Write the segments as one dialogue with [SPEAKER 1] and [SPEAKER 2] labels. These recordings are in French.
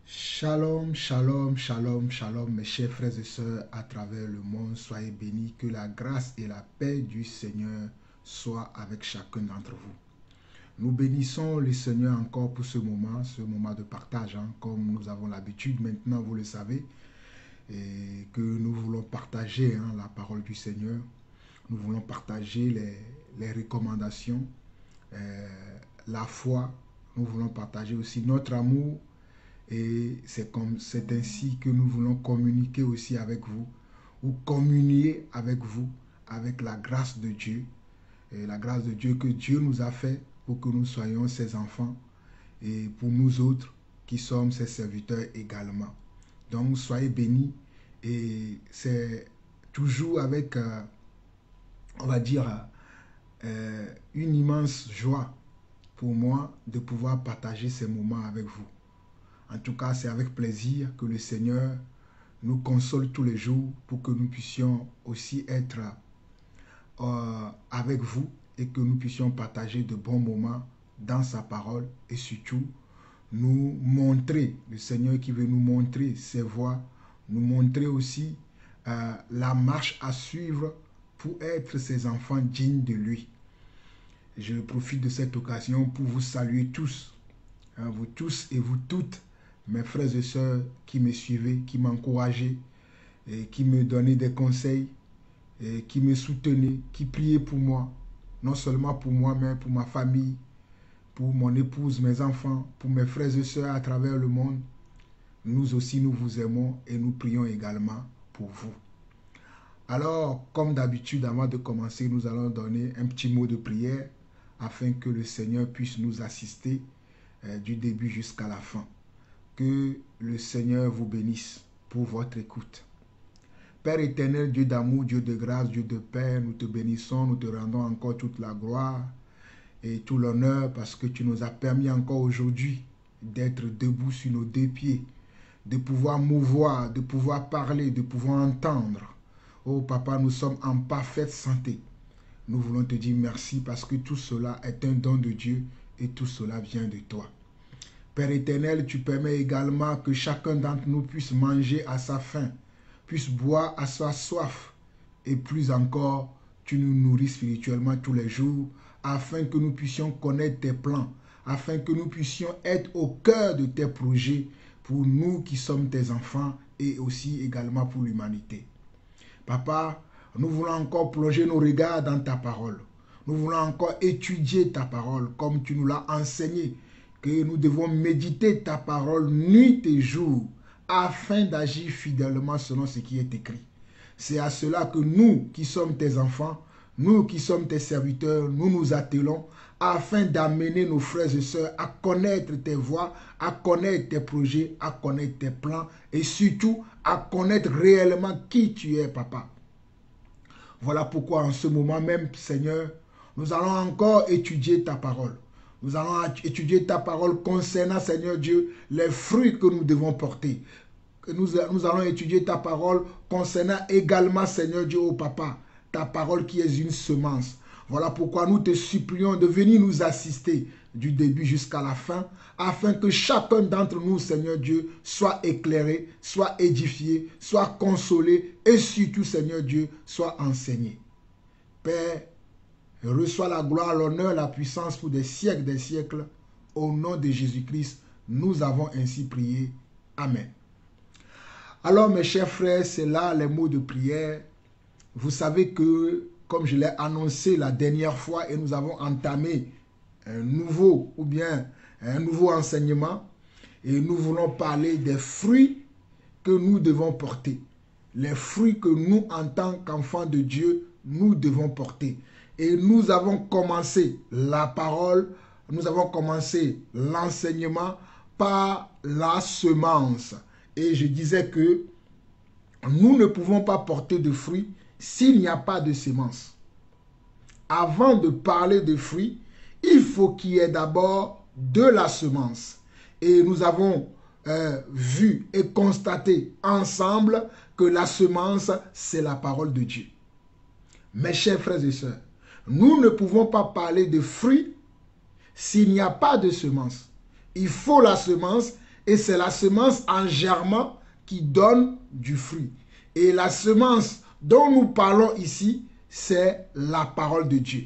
[SPEAKER 1] Shalom, shalom, shalom, shalom, mes chers frères et sœurs à travers le monde, soyez bénis, que la grâce et la paix du Seigneur soient avec chacun d'entre vous. Nous bénissons le Seigneur encore pour ce moment de partage, comme nous avons l'habitude maintenant, vous le savez, et que nous voulons partager la parole du Seigneur. Nous voulons partager les recommandations, la foi, nous voulons partager aussi notre amour. Et c'est ainsi que nous voulons communiquer aussi avec vous, ou communier avec vous, avec la grâce de Dieu. Et la grâce de Dieu que Dieu nous a fait pour que nous soyons ses enfants, et pour nous autres qui sommes ses serviteurs également. Donc soyez bénis, et c'est toujours avec, on va dire, une immense joie pour moi de pouvoir partager ces moments avec vous. En tout cas, c'est avec plaisir que le Seigneur nous console tous les jours pour que nous puissions aussi être avec vous et que nous puissions partager de bons moments dans sa parole et surtout nous montrer, le Seigneur qui veut nous montrer ses voies, nous montrer aussi la marche à suivre pour être ses enfants dignes de lui. Je profite de cette occasion pour vous saluer tous, vous tous et vous toutes, mes frères et sœurs qui me suivaient, qui m'encourageaient, et qui me donnaient des conseils, et qui me soutenaient, qui priaient pour moi, non seulement pour moi, mais pour ma famille, pour mon épouse, mes enfants, pour mes frères et sœurs à travers le monde. Nous aussi, nous vous aimons et nous prions également pour vous. Alors, comme d'habitude, avant de commencer, nous allons donner un petit mot de prière afin que le Seigneur puisse nous assister du début jusqu'à la fin. Que le Seigneur vous bénisse pour votre écoute. Père éternel, Dieu d'amour, Dieu de grâce, Dieu de paix, nous te bénissons, nous te rendons encore toute la gloire et tout l'honneur parce que tu nous as permis encore aujourd'hui d'être debout sur nos deux pieds, de pouvoir mouvoir, de pouvoir parler, de pouvoir entendre. Oh Papa, nous sommes en parfaite santé. Nous voulons te dire merci parce que tout cela est un don de Dieu et tout cela vient de toi. Père éternel, tu permets également que chacun d'entre nous puisse manger à sa faim, puisse boire à sa soif, et plus encore, tu nous nourris spirituellement tous les jours, afin que nous puissions connaître tes plans, afin que nous puissions être au cœur de tes projets, pour nous qui sommes tes enfants, et aussi également pour l'humanité. Papa, nous voulons encore plonger nos regards dans ta parole. Nous voulons encore étudier ta parole, comme tu nous l'as enseigné, que nous devons méditer ta parole nuit et jour afin d'agir fidèlement selon ce qui est écrit. C'est à cela que nous qui sommes tes enfants, nous qui sommes tes serviteurs, nous nous attelons afin d'amener nos frères et sœurs à connaître tes voies, à connaître tes projets, à connaître tes plans et surtout à connaître réellement qui tu es, Papa. Voilà pourquoi en ce moment même, Seigneur, nous allons encore étudier ta parole. Nous allons étudier ta parole concernant, Seigneur Dieu, les fruits que nous devons porter. Nous allons étudier ta parole concernant également, Seigneur Dieu, oh Papa, ta parole qui est une semence. Voilà pourquoi nous te supplions de venir nous assister du début jusqu'à la fin, afin que chacun d'entre nous, Seigneur Dieu, soit éclairé, soit édifié, soit consolé et surtout, Seigneur Dieu, soit enseigné. Père, reçois la gloire, l'honneur, la puissance pour des siècles. Au nom de Jésus-Christ, nous avons ainsi prié. Amen. Alors, mes chers frères, c'est là les mots de prière. Vous savez que, comme je l'ai annoncé la dernière fois, et nous avons entamé un nouveau enseignement, et nous voulons parler des fruits que nous devons porter. Les fruits que nous, en tant qu'enfants de Dieu, nous devons porter. Et nous avons commencé la parole, nous avons commencé l'enseignement par la semence. Et je disais que nous ne pouvons pas porter de fruits s'il n'y a pas de semence. Avant de parler de fruits, il faut qu'il y ait d'abord de la semence. Et nous avons vu et constaté ensemble que la semence, c'est la parole de Dieu. Mes chers frères et sœurs, nous ne pouvons pas parler de fruits s'il n'y a pas de semence. Il faut la semence Et c'est la semence en germant qui donne du fruit. Et la semence dont nous parlons ici, c'est la parole de Dieu.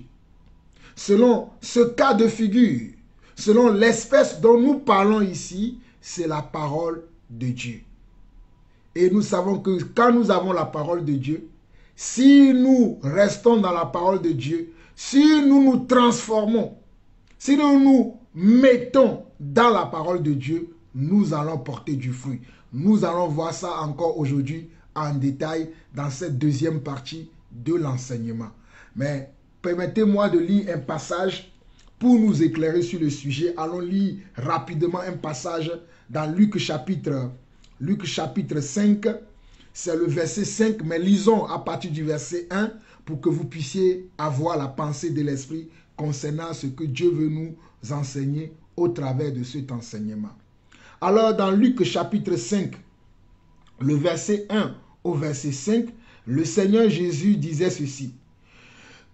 [SPEAKER 1] Selon ce cas de figure, selon l'espèce dont nous parlons ici, c'est la parole de Dieu. Et nous savons que quand nous avons la parole de Dieu, si nous restons dans la parole de Dieu, si nous nous transformons, si nous nous mettons dans la parole de Dieu, nous allons porter du fruit. Nous allons voir ça encore aujourd'hui en détail dans cette deuxième partie de l'enseignement. Mais permettez-moi de lire un passage pour nous éclairer sur le sujet. Allons lire rapidement un passage dans Luc chapitre 5. C'est le verset 5, mais lisons à partir du verset 1 pour que vous puissiez avoir la pensée de l'esprit concernant ce que Dieu veut nous enseigner au travers de cet enseignement. Alors dans Luc chapitre 5, le verset 1 au verset 5, le Seigneur Jésus disait ceci.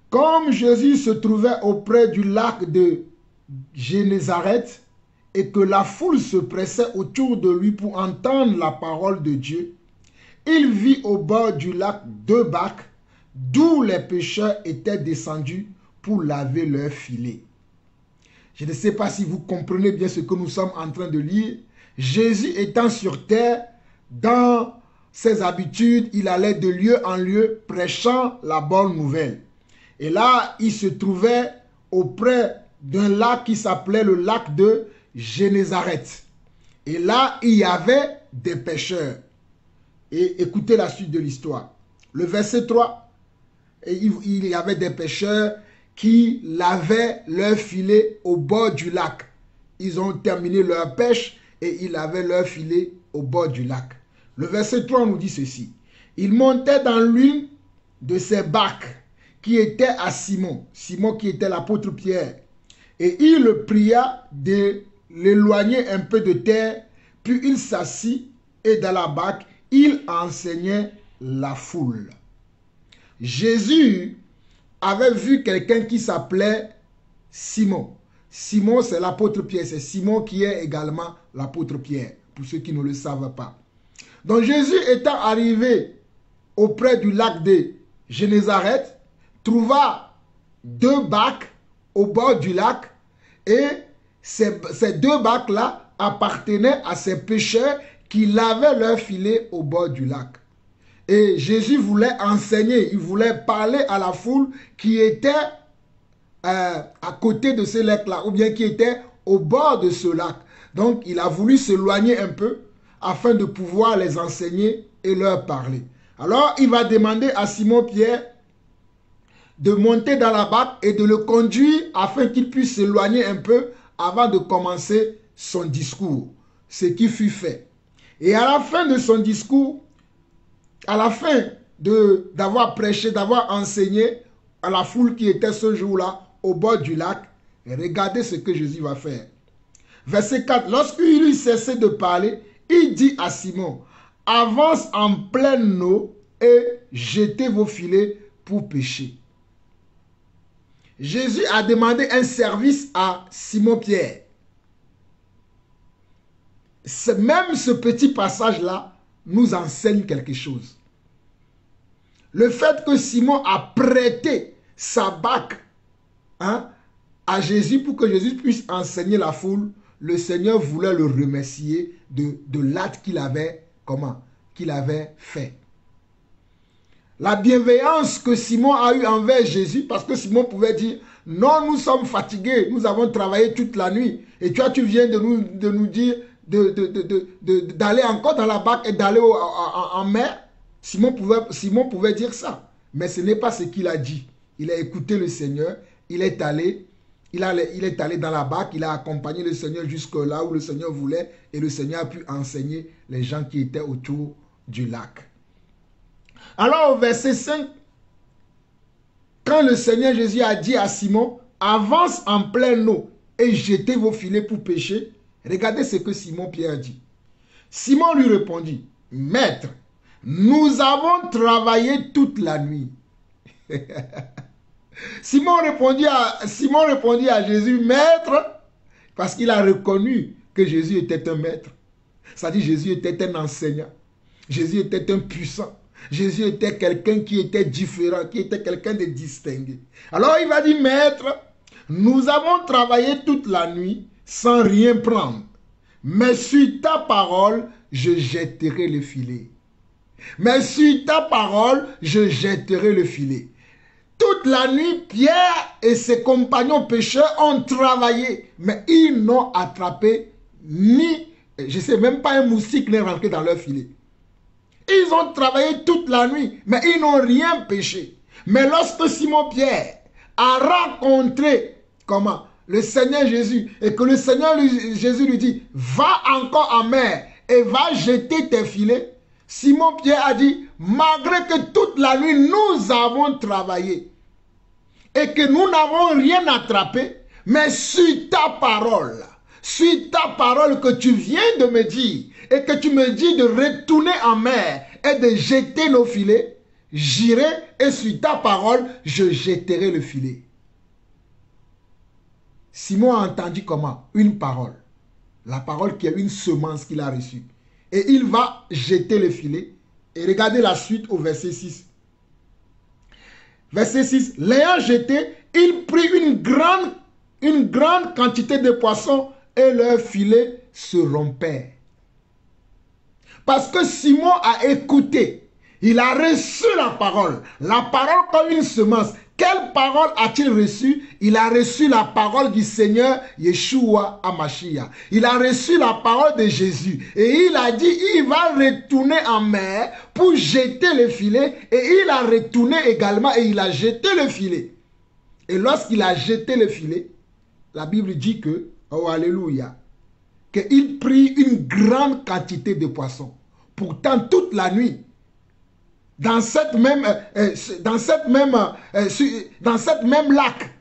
[SPEAKER 1] Comme Jésus se trouvait auprès du lac de Génézareth et que la foule se pressait autour de lui pour entendre la parole de Dieu, il vit au bord du lac 2 bacs d'où les pêcheurs étaient descendus pour laver leurs filets. Je ne sais pas si vous comprenez bien ce que nous sommes en train de lire. Jésus étant sur terre, dans ses habitudes, il allait de lieu en lieu prêchant la bonne nouvelle. Et là, il se trouvait auprès d'un lac qui s'appelait le lac de Génézareth. Et là, il y avait des pêcheurs. Et écoutez la suite de l'histoire. Le verset 3, il y avait des pêcheurs qui lavaient leurs filets au bord du lac. Ils ont terminé leur pêche et ils lavaient leurs filets au bord du lac. Le verset 3 nous dit ceci. Il montait dans l'une de ces bacs qui était à Simon. Simon qui était l'apôtre Pierre. Et il le pria de l'éloigner un peu de terre. Puis il s'assit et dans la barque, il enseignait la foule. Jésus avait vu quelqu'un qui s'appelait Simon. Simon, c'est l'apôtre Pierre. C'est Simon qui est également l'apôtre Pierre, pour ceux qui ne le savent pas. Donc Jésus étant arrivé auprès du lac de Génézareth, trouva 2 bacs au bord du lac et ces 2 bacs-là appartenaient à ces pêcheurs qui lavaient leurs filets au bord du lac. Et Jésus voulait enseigner, il voulait parler à la foule qui était à côté de ce lac-là, ou bien qui était au bord de ce lac. Donc, il a voulu s'éloigner un peu afin de pouvoir les enseigner et leur parler. Alors, il va demander à Simon-Pierre de monter dans la barque et de le conduire afin qu'il puisse s'éloigner un peu avant de commencer son discours. Ce qui fut fait. Et à la fin de son discours, à la fin d'avoir prêché, d'avoir enseigné à la foule qui était ce jour-là au bord du lac, regardez ce que Jésus va faire. Verset 4, lorsqu'il eut cessé de parler, il dit à Simon, avance en pleine eau et jetez vos filets pour pêcher. Jésus a demandé un service à Simon-Pierre. Même ce petit passage-là nous enseigne quelque chose. Le fait que Simon a prêté sa barque à Jésus pour que Jésus puisse enseigner la foule, le Seigneur voulait le remercier de l'acte qu'il avait, qu'il avait fait. La bienveillance que Simon a eue envers Jésus, parce que Simon pouvait dire, non, nous sommes fatigués, nous avons travaillé toute la nuit, et toi tu viens de nous dire d'aller encore dans la barque et d'aller en mer. Simon pouvait dire ça, mais ce n'est pas ce qu'il a dit. Il a écouté le Seigneur, il est allé dans la barque, il a accompagné le Seigneur jusque là où le Seigneur voulait, et le Seigneur a pu enseigner les gens qui étaient autour du lac. Alors au verset 5, quand le Seigneur Jésus a dit à Simon, avance en pleine eau et jetez vos filets pour pêcher, regardez ce que Simon-Pierre dit. Simon lui répondit, maître, nous avons travaillé toute la nuit. Simon répondit à Jésus, maître, parce qu'il a reconnu que Jésus était un maître. Ça dit Jésus était un enseignant. Jésus était un puissant. Jésus était quelqu'un qui était différent, qui était quelqu'un de distingué. Alors il va dire, maître, nous avons travaillé toute la nuit sans rien prendre. Mais sur ta parole, je jetterai le filet. Mais sur ta parole, je jetterai le filet. Toute la nuit, Pierre et ses compagnons pêcheurs ont travaillé, mais ils n'ont attrapé ni, je ne sais même pas, un moustique n'est rentré dans leur filet. Ils ont travaillé toute la nuit, mais ils n'ont rien pêché. Mais lorsque Simon-Pierre a rencontré, comment, le Seigneur Jésus, et que le Seigneur Jésus lui dit, va encore en mer et va jeter tes filets, Simon-Pierre a dit, malgré que toute la nuit nous avons travaillé et que nous n'avons rien attrapé, mais sur ta parole que tu viens de me dire et que tu me dis de retourner en mer et de jeter nos filets, j'irai et sur ta parole, je jetterai le filet. Simon a entendu comment? Une parole. La parole qui est une semence qu'il a reçue. Et il va jeter le filet. Et regardez la suite au verset 6. Verset 6. L'ayant jeté, il prit une grande quantité de poissons et leur filet se rompait. Parce que Simon a écouté. Il a reçu la parole. La parole comme une semence. Quelle parole a-t-il reçu? Il a reçu la parole du Seigneur Yeshua HaMashiach. Il a reçu la parole de Jésus. Et il a dit, il va retourner en mer pour jeter le filet. Et il a retourné également et il a jeté le filet. Et lorsqu'il a jeté le filet, la Bible dit que, oh alléluia, qu'il prit une grande quantité de poissons. Pourtant, toute la nuit, dans cette même lac.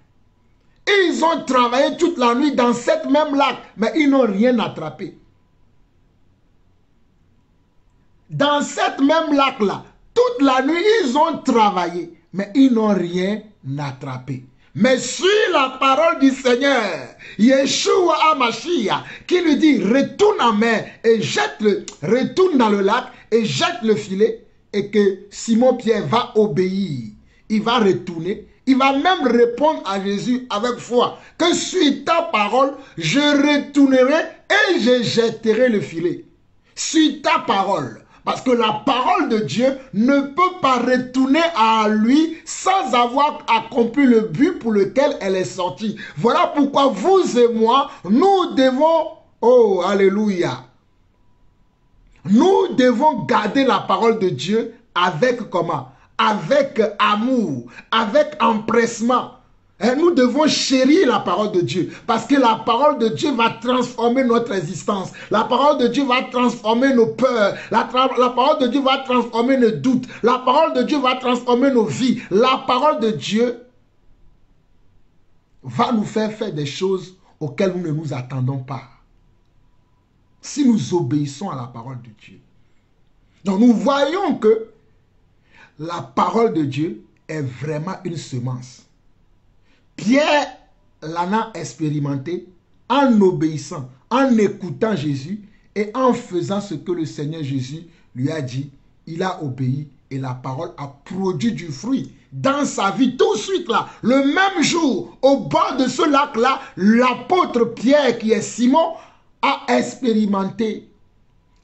[SPEAKER 1] Et ils ont travaillé toute la nuit dans cette même lac, mais ils n'ont rien attrapé. Dans cette même lac-là, toute la nuit, ils ont travaillé, mais ils n'ont rien attrapé. Mais sur la parole du Seigneur, Yeshua HaMashiach, qui lui dit, retourne en mer et retourne dans le lac et jette le filet, et que Simon-Pierre va obéir, il va retourner, il va même répondre à Jésus avec foi, que sur ta parole, je retournerai et je jetterai le filet. Sur ta parole, parce que la parole de Dieu ne peut pas retourner à lui sans avoir accompli le but pour lequel elle est sortie. Voilà pourquoi vous et moi, nous devons, oh alléluia, nous devons garder la parole de Dieu avec comment? Avec amour, avec empressement. Et nous devons chérir la parole de Dieu parce que la parole de Dieu va transformer notre existence. La parole de Dieu va transformer nos peurs. La parole de Dieu va transformer nos doutes. La parole de Dieu va transformer nos vies. La parole de Dieu va nous faire des choses auxquelles nous ne nous attendons pas. Si nous obéissons à la parole de Dieu. Donc nous voyons que la parole de Dieu est vraiment une semence. Pierre l'en a expérimenté en obéissant, en écoutant Jésus et en faisant ce que le Seigneur Jésus lui a dit. Il a obéi et la parole a produit du fruit dans sa vie. Tout de suite là, le même jour, au bord de ce lac-là, l'apôtre Pierre, qui est Simon, a expérimenté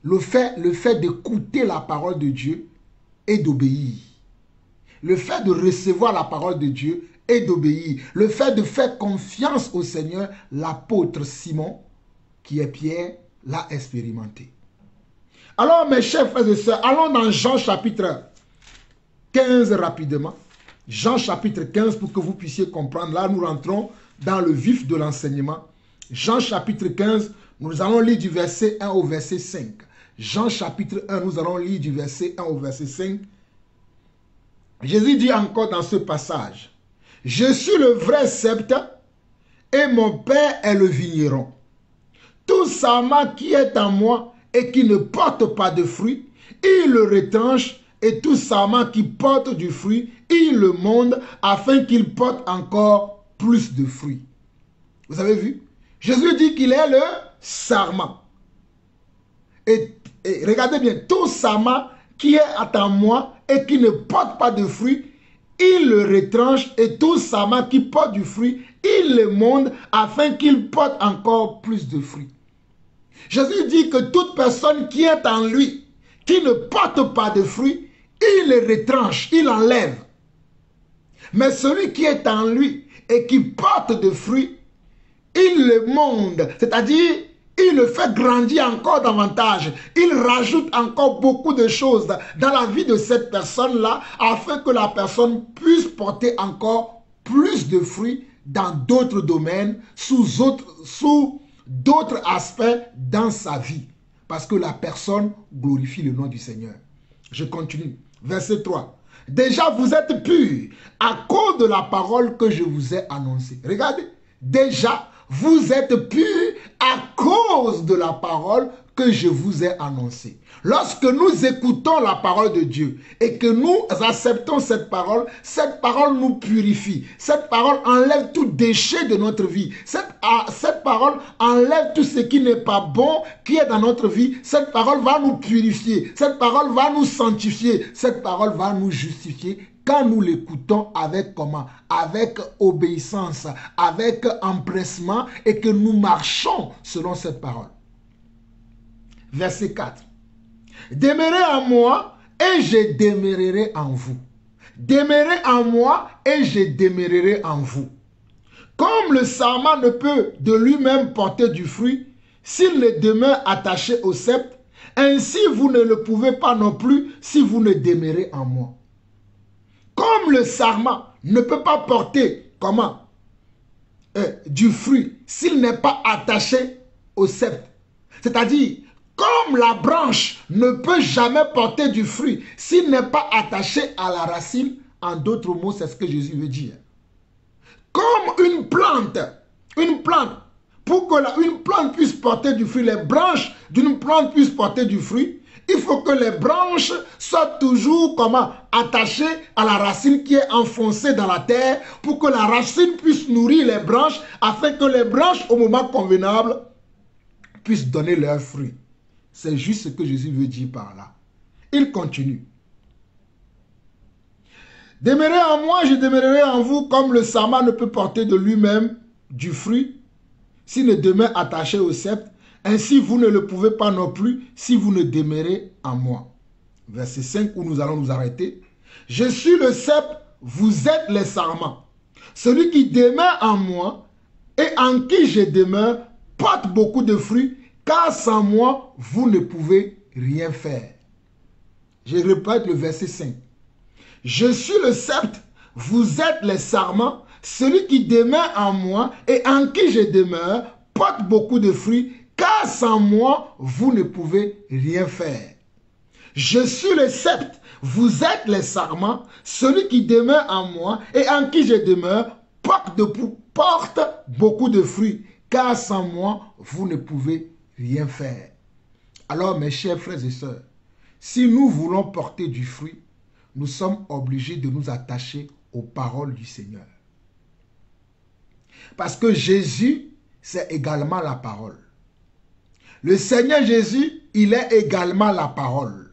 [SPEAKER 1] le fait d'écouter la parole de Dieu et d'obéir. Le fait de recevoir la parole de Dieu et d'obéir. Le fait de faire confiance au Seigneur, l'apôtre Simon, qui est Pierre, l'a expérimenté. Alors mes chers frères et sœurs, allons dans Jean chapitre 15 rapidement. Jean chapitre 15 pour que vous puissiez comprendre. Là, nous rentrons dans le vif de l'enseignement. Jean chapitre 15, nous allons lire du verset 1 au verset 5. Jean chapitre 1, nous allons lire du verset 1 au verset 5. Jésus dit encore dans ce passage, « Je suis le vrai sceptre et mon Père est le vigneron. Tout sarment qui est en moi et qui ne porte pas de fruit, il le retranche, et tout sarment qui porte du fruit, il le monte afin qu'il porte encore plus de fruits. » Vous avez vu? Jésus dit qu'il est le sarment. et regardez bien, tout sarment qui est en moi et qui ne porte pas de fruits, il le retranche, et tout sarment qui porte du fruit, il le monte afin qu'il porte encore plus de fruits. Jésus dit que toute personne qui est en lui, qui ne porte pas de fruits, il le retranche, il enlève. Mais celui qui est en lui et qui porte de fruits, il le monte, c'est-à-dire il le fait grandir encore davantage. Il rajoute encore beaucoup de choses dans la vie de cette personne-là afin que la personne puisse porter encore plus de fruits dans d'autres domaines, sous d'autres aspects dans sa vie. Parce que la personne glorifie le nom du Seigneur. Je continue. Verset 3. Déjà vous êtes purs à cause de la parole que je vous ai annoncée. Regardez. Déjà vous êtes purs à cause de la parole que je vous ai annoncée. Lorsque nous écoutons la parole de Dieu et que nous acceptons cette parole nous purifie. Cette parole enlève tout déchet de notre vie. Cette parole enlève tout ce qui n'est pas bon qui est dans notre vie. Cette parole va nous purifier. Cette parole va nous sanctifier. Cette parole va nous justifier. Quand nous l'écoutons avec comment? Avec obéissance, avec empressement et que nous marchons selon cette parole. Verset 4. Demeurez en moi et je demeurerai en vous. Demeurez en moi et je demeurerai en vous. Comme le sarment ne peut de lui-même porter du fruit s'il ne demeure attaché au sceptre, ainsi vous ne le pouvez pas non plus si vous ne demeurez en moi. Comme le sarment ne peut pas porter, comment? Du fruit s'il n'est pas attaché au sceptre. C'est-à-dire, comme la branche ne peut jamais porter du fruit s'il n'est pas attaché à la racine, en d'autres mots, c'est ce que Jésus veut dire. Comme une plante, pour que une plante puisse porter du fruit, les branches d'une plante puissent porter du fruit, il faut que les branches soient toujours attachées à la racine qui est enfoncée dans la terre pour que la racine puisse nourrir les branches afin que les branches, au moment convenable, puissent donner leurs fruits. C'est juste ce que Jésus veut dire par là. Il continue. Demeurez en moi, je demeurerai en vous, comme le sarment ne peut porter de lui-même du fruit s'il ne demeure attaché au sceptre. Ainsi, vous ne le pouvez pas non plus si vous ne demeurez en moi. Verset 5, où nous allons nous arrêter. Je suis le sceptre, vous êtes les sarments. Celui qui demeure en moi et en qui je demeure porte beaucoup de fruits, car sans moi, vous ne pouvez rien faire. Je répète le verset 5. Je suis le sceptre, vous êtes les sarments. Celui qui demeure en moi et en qui je demeure porte beaucoup de fruits, car sans moi, vous ne pouvez rien faire. Je suis le sceptre, vous êtes les sarments. Celui qui demeure en moi et en qui je demeure porte beaucoup de fruits, car sans moi, vous ne pouvez rien faire. Alors, mes chers frères et sœurs, si nous voulons porter du fruit, nous sommes obligés de nous attacher aux paroles du Seigneur. Parce que Jésus, c'est également la parole. Le Seigneur Jésus, il est également la parole.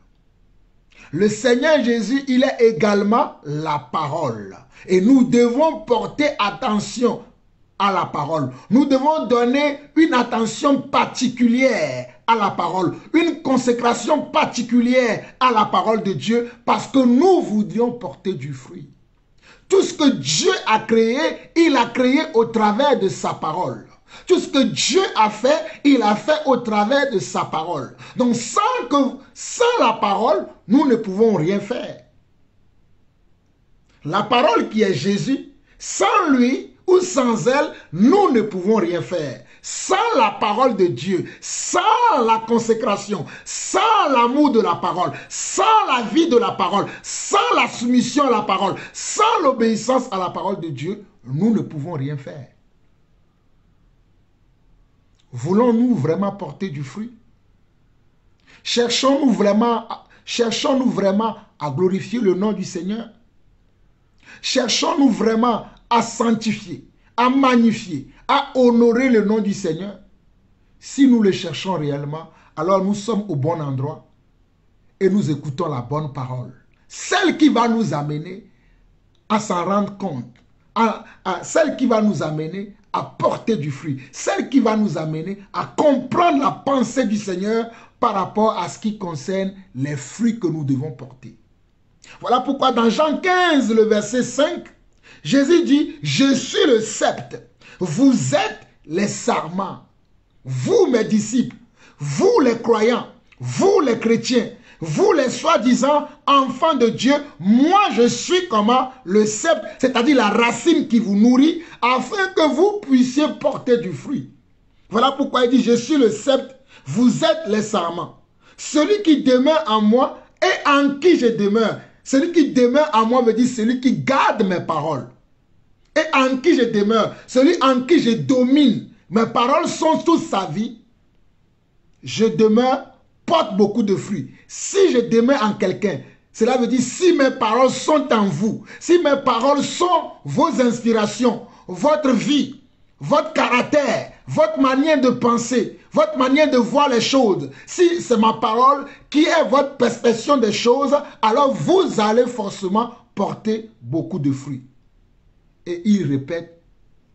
[SPEAKER 1] Le Seigneur Jésus, il est également la parole. Et nous devons porter attention à la parole. Nous devons donner une attention particulière à la parole, une consécration particulière à la parole de Dieu, parce que nous voudrions porter du fruit. Tout ce que Dieu a créé, il a créé au travers de sa parole. Tout ce que Dieu a fait, il a fait au travers de sa parole. Donc sans la parole, nous ne pouvons rien faire. La parole qui est Jésus, sans lui ou sans elle, nous ne pouvons rien faire. Sans la parole de Dieu, sans la consécration, sans l'amour de la parole, sans la vie de la parole, sans la soumission à la parole, sans l'obéissance à la parole de Dieu, nous ne pouvons rien faire. Voulons-nous vraiment porter du fruit? Cherchons-nous vraiment à glorifier le nom du Seigneur? Cherchons-nous vraiment à sanctifier, à magnifier, à honorer le nom du Seigneur? Si nous le cherchons réellement, alors nous sommes au bon endroit et nous écoutons la bonne parole. Celle qui va nous amener à s'en rendre compte, celle qui va nous amener à porter du fruit, celle qui va nous amener à comprendre la pensée du Seigneur par rapport à ce qui concerne les fruits que nous devons porter. Voilà pourquoi dans Jean 15, le verset 5, Jésus dit, « Je suis le sceptre, vous êtes les sarments, vous mes disciples, vous les croyants, vous les chrétiens, vous les soi-disant enfants de Dieu, moi je suis comment le sceptre, c'est-à-dire la racine qui vous nourrit, afin que vous puissiez porter du fruit. » Voilà pourquoi il dit, « Je suis le sceptre, vous êtes les sarments. Celui qui demeure en moi et en qui je demeure. » Celui qui demeure en moi veut dire celui qui garde mes paroles. Et en qui je demeure, celui en qui je domine. Mes paroles sont toute sa vie. Je demeure, porte beaucoup de fruits. Si je demeure en quelqu'un, cela veut dire si mes paroles sont en vous, si mes paroles sont vos inspirations, votre vie, votre caractère, votre manière de penser, votre manière de voir les choses, si c'est ma parole qui est votre perception des choses, alors vous allez forcément porter beaucoup de fruits. Et il répète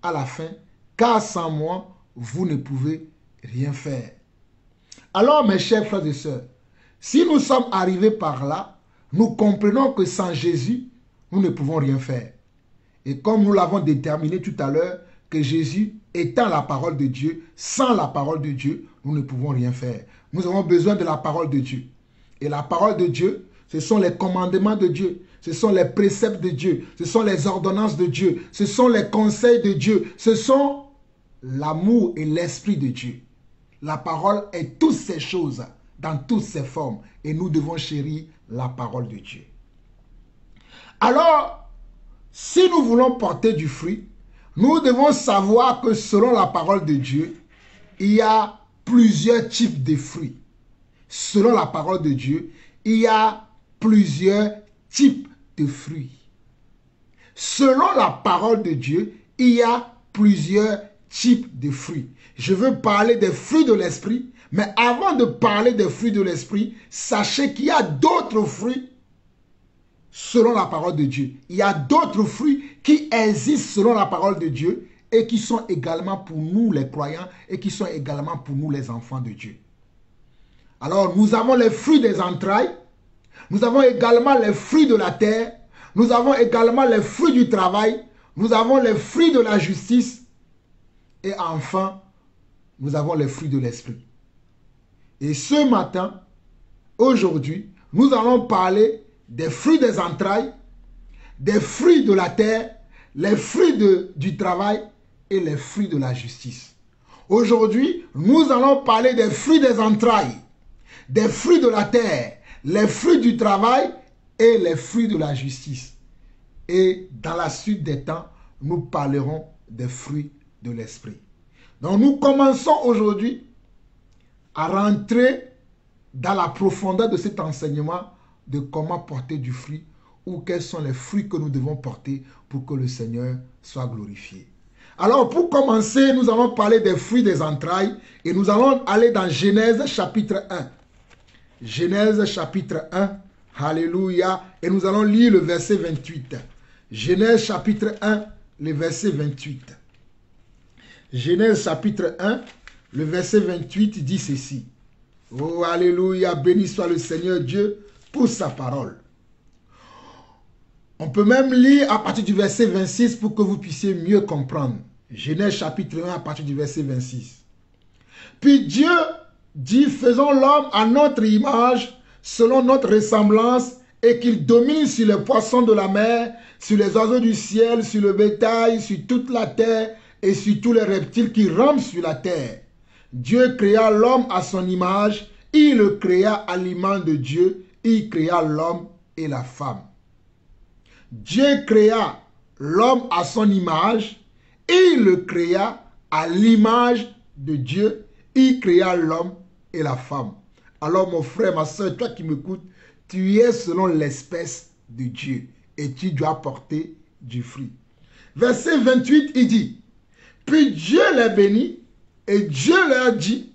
[SPEAKER 1] à la fin, car sans moi, vous ne pouvez rien faire. Alors mes chers frères et sœurs, si nous sommes arrivés par là, nous comprenons que sans Jésus, nous ne pouvons rien faire. Et comme nous l'avons déterminé tout à l'heure, que Jésus étant la parole de Dieu, sans la parole de Dieu, nous ne pouvons rien faire. Nous avons besoin de la parole de Dieu. Et la parole de Dieu, ce sont les commandements de Dieu, ce sont les préceptes de Dieu, ce sont les ordonnances de Dieu, ce sont les conseils de Dieu, ce sont l'amour et l'esprit de Dieu. La parole est toutes ces choses, dans toutes ces formes, et nous devons chérir la parole de Dieu. Alors, si nous voulons porter du fruit, nous devons savoir que selon la parole de Dieu, il y a plusieurs types de fruits. Selon la parole de Dieu, il y a plusieurs types de fruits. Selon la parole de Dieu, il y a plusieurs types de fruits. Je veux parler des fruits de l'esprit, mais avant de parler des fruits de l'esprit, sachez qu'il y a d'autres fruits selon la parole de Dieu. Il y a d'autres fruits qui existent selon la parole de Dieu et qui sont également pour nous les croyants et qui sont également pour nous les enfants de Dieu. Alors, nous avons les fruits des entrailles, nous avons également les fruits de la terre, nous avons également les fruits du travail, nous avons les fruits de la justice et enfin, nous avons les fruits de l'esprit. Et ce matin, aujourd'hui, nous allons parler des fruits des entrailles, des fruits de la terre, les fruits du travail et les fruits de la justice. Aujourd'hui, nous allons parler des fruits des entrailles, des fruits de la terre, les fruits du travail et les fruits de la justice. Et dans la suite des temps, nous parlerons des fruits de l'esprit. Donc nous commençons aujourd'hui à rentrer dans la profondeur de cet enseignement de comment porter du fruit ou quels sont les fruits que nous devons porter pour que le Seigneur soit glorifié. Alors pour commencer, nous allons parler des fruits des entrailles et nous allons aller dans Genèse chapitre 1. Genèse chapitre 1, alléluia, et nous allons lire le verset 28. Genèse chapitre 1, le verset 28. Genèse chapitre 1, le verset 28 dit ceci. Oh, alléluia, béni soit le Seigneur Dieu pour sa parole. On peut même lire à partir du verset 26 pour que vous puissiez mieux comprendre. Genèse chapitre 1 à partir du verset 26. Puis Dieu dit, faisons l'homme à notre image, selon notre ressemblance, et qu'il domine sur les poissons de la mer, sur les oiseaux du ciel, sur le bétail, sur toute la terre, et sur tous les reptiles qui rampent sur la terre. Dieu créa l'homme à son image, il le créa à l'image de Dieu, il créa l'homme et la femme. Dieu créa l'homme à son image, il le créa à l'image de Dieu, il créa l'homme et la femme. Alors mon frère, ma soeur, toi qui m'écoutes, tu es selon l'espèce de Dieu et tu dois porter du fruit. Verset 28, il dit, puis Dieu les bénit et Dieu leur dit,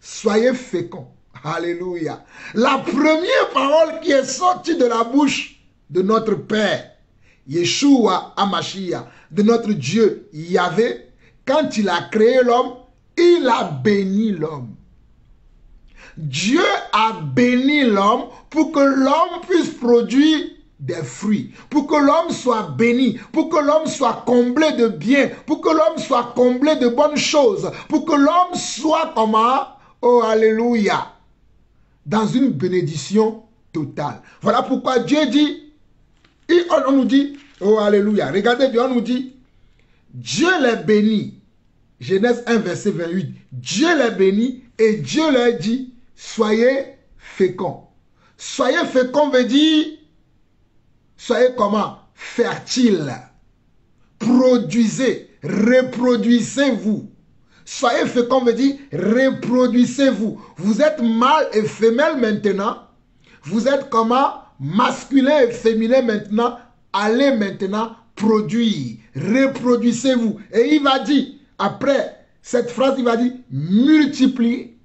[SPEAKER 1] soyez féconds. Alléluia. La première parole qui est sortie de la bouche de notre Père, Yeshua Hamashiach, de notre Dieu Yahvé, quand il a créé l'homme, il a béni l'homme. Dieu a béni l'homme pour que l'homme puisse produire des fruits, pour que l'homme soit béni, pour que l'homme soit comblé de bien, pour que l'homme soit comblé de bonnes choses, pour que l'homme soit comment? Oh, alléluia, dans une bénédiction totale. Voilà pourquoi Dieu dit, on nous dit, oh, alléluia, regardez bien, on nous dit, Dieu les bénit. Genèse 1, verset 28. Dieu les bénit et Dieu leur dit, soyez féconds. Soyez féconds veut dire, soyez comment? Fertile. Produisez, reproduisez-vous. Soyez féconds veut dire, reproduisez-vous. Vous êtes mâle et femelle maintenant. Vous êtes comment? Masculin et féminin maintenant. Allez maintenant produire. Reproduisez-vous. Et il va dire, après cette phrase, il va dire, multipliez.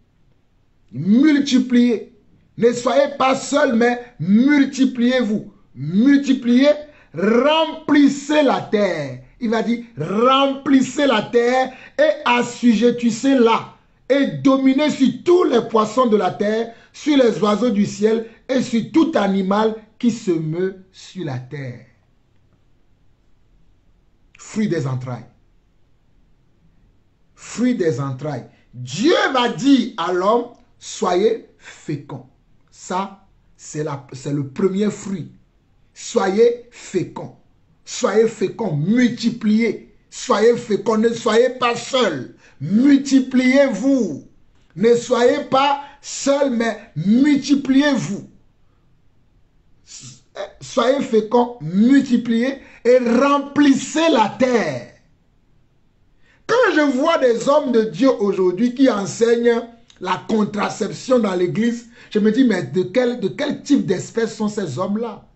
[SPEAKER 1] Multipliez. Ne soyez pas seuls, mais multipliez-vous. Multipliez, remplissez la terre. Il va dire, remplissez la terre et assujettissez-la. Et dominez sur tous les poissons de la terre, sur les oiseaux du ciel et sur tout animal qui se meut sur la terre. Fruit des entrailles. Fruit des entrailles. Dieu va dire à l'homme, soyez féconds. Ça, c'est le premier fruit. Soyez féconds. Soyez féconds, multipliez. Soyez féconds, ne soyez pas seuls. Multipliez-vous. Ne soyez pas seuls, mais multipliez-vous. Soyez féconds, multipliez et remplissez la terre. Quand je vois des hommes de Dieu aujourd'hui qui enseignent la contraception dans l'église, je me dis, mais de quel type d'espèce sont ces hommes-là?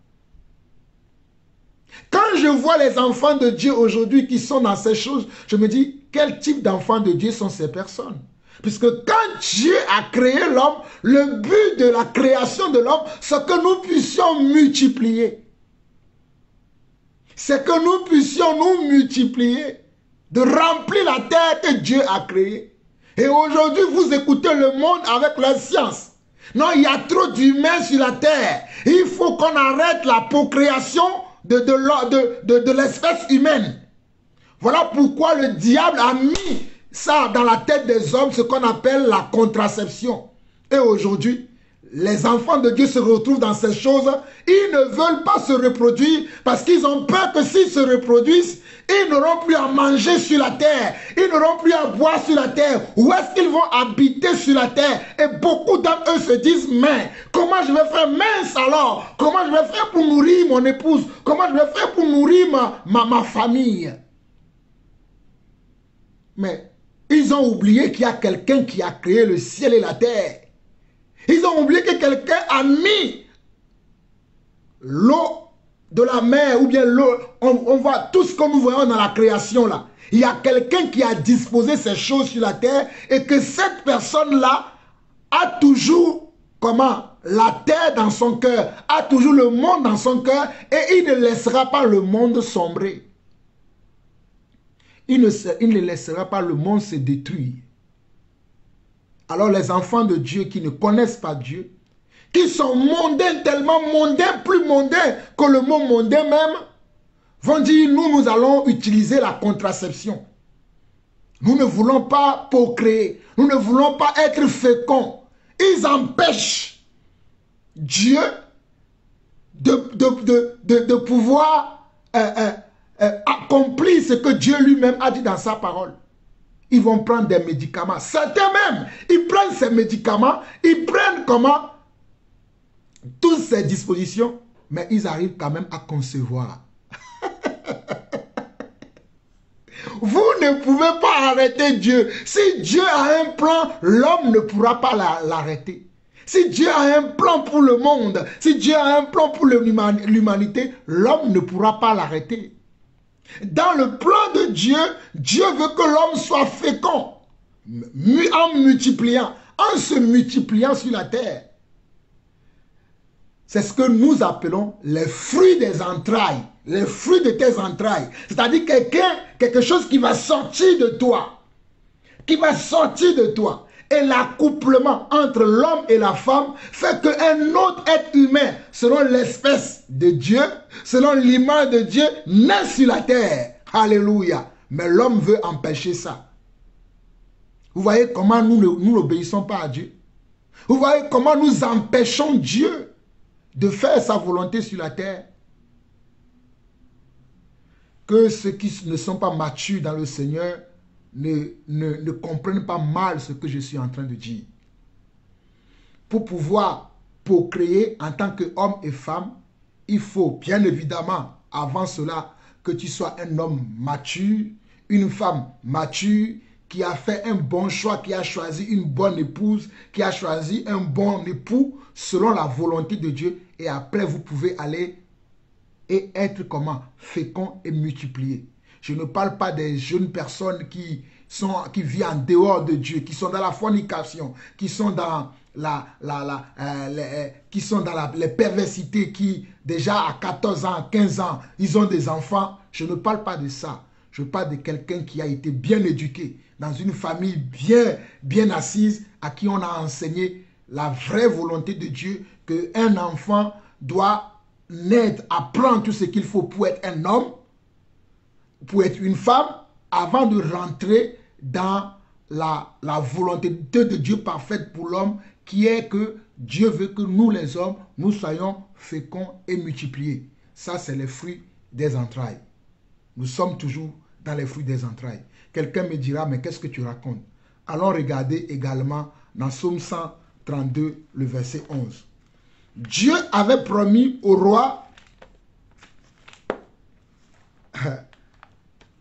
[SPEAKER 1] Quand je vois les enfants de Dieu aujourd'hui qui sont dans ces choses, je me dis, quel type d'enfants de Dieu sont ces personnes? Puisque quand Dieu a créé l'homme, le but de la création de l'homme, c'est que nous puissions multiplier. C'est que nous puissions nous multiplier, de remplir la terre que Dieu a créée. Et aujourd'hui, vous écoutez le monde avec la science. Non, il y a trop d'humains sur la terre. Il faut qu'on arrête la procréation de l'espèce humaine. Voilà pourquoi le diable a mis ça dans la tête des hommes, ce qu'on appelle la contraception. Et aujourd'hui, les enfants de Dieu se retrouvent dans ces choses. Ils ne veulent pas se reproduire parce qu'ils ont peur que s'ils se reproduisent, ils n'auront plus à manger sur la terre. Ils n'auront plus à boire sur la terre. Où est-ce qu'ils vont habiter sur la terre? Et beaucoup d'entre eux se disent, mais comment je vais faire mince alors? Comment je vais faire pour nourrir mon épouse? Comment je vais faire pour nourrir ma famille? Mais ils ont oublié qu'il y a quelqu'un qui a créé le ciel et la terre. Ils ont oublié que quelqu'un a mis l'eau de la mer ou bien l'eau. On voit tout ce que nous voyons dans la création là. Il y a quelqu'un qui a disposé ces choses sur la terre et que cette personne-là a toujours, comment? La terre dans son cœur, a toujours le monde dans son cœur et il ne laissera pas le monde sombrer. Il ne laissera pas le monde se détruire. Alors les enfants de Dieu qui ne connaissent pas Dieu, qui sont mondains, tellement mondains, plus mondains que le mot mondain même, vont dire, nous allons utiliser la contraception. Nous ne voulons pas procréer. Nous ne voulons pas être féconds. Ils empêchent Dieu de pouvoir accomplir ce que Dieu lui-même a dit dans sa parole. Ils vont prendre des médicaments. Certains même, ils prennent ces médicaments, ils prennent comment? Toutes ces dispositions, mais ils arrivent quand même à concevoir. Vous ne pouvez pas arrêter Dieu. Si Dieu a un plan, l'homme ne pourra pas l'arrêter. Si Dieu a un plan pour le monde, si Dieu a un plan pour l'humanité, l'homme ne pourra pas l'arrêter. Dans le plan de Dieu, Dieu veut que l'homme soit fécond, en multipliant, en se multipliant sur la terre. C'est ce que nous appelons les fruits des entrailles. Les fruits de tes entrailles. C'est-à-dire quelque chose qui va sortir de toi. Qui va sortir de toi. Et l'accouplement entre l'homme et la femme fait qu'un autre être humain, selon l'espèce de Dieu, selon l'image de Dieu, naît sur la terre. Alléluia. Mais l'homme veut empêcher ça. Vous voyez comment nous n'obéissons pas à Dieu. Vous voyez comment nous empêchons Dieu de faire sa volonté sur la terre. Que ceux qui ne sont pas matures dans le Seigneur ne comprennent pas mal ce que je suis en train de dire. Pour pouvoir procréer en tant qu'homme et femme, il faut bien évidemment, avant cela, que tu sois un homme mature, une femme mature, qui a fait un bon choix, qui a choisi une bonne épouse, qui a choisi un bon époux, selon la volonté de Dieu. Et après, vous pouvez aller et être comment? Fécond et multiplié. Je ne parle pas des jeunes personnes qui vivent en dehors de Dieu, qui sont dans la fornication, qui sont dans les perversités, qui déjà à 14 ans, 15 ans, ils ont des enfants. Je ne parle pas de ça. Je parle de quelqu'un qui a été bien éduqué, dans une famille bien assise, à qui on a enseigné la vraie volonté de Dieu, qu'un enfant doit naître, apprendre tout ce qu'il faut pour être un homme, pour être une femme, avant de rentrer dans la volonté de Dieu parfaite pour l'homme, qui est que Dieu veut que nous les hommes, nous soyons féconds et multipliés. Ça, c'est les fruits des entrailles. Nous sommes toujours dans les fruits des entrailles. Quelqu'un me dira, mais qu'est-ce que tu racontes? Allons regarder également dans Psaume 132, le verset 11. Dieu avait promis au roi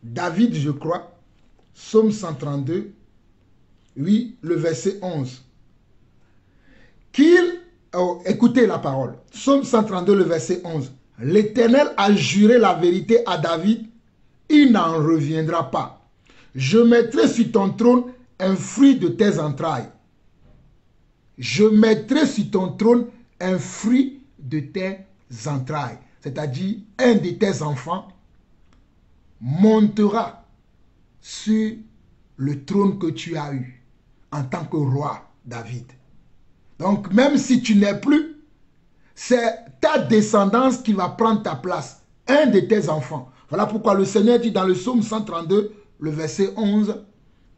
[SPEAKER 1] David, je crois, Psaume 132, oui, le verset 11, écoutez la parole, Psaume 132, le verset 11, l'Éternel a juré la vérité à David, il n'en reviendra pas. Je mettrai sur ton trône un fruit de tes entrailles. Je mettrai sur ton trône un fruit de tes entrailles. C'est-à-dire, un de tes enfants montera sur le trône que tu as eu en tant que roi David. Donc, même si tu n'es plus, c'est ta descendance qui va prendre ta place. Un de tes enfants. Voilà pourquoi le Seigneur dit dans le psaume 132, le verset 11,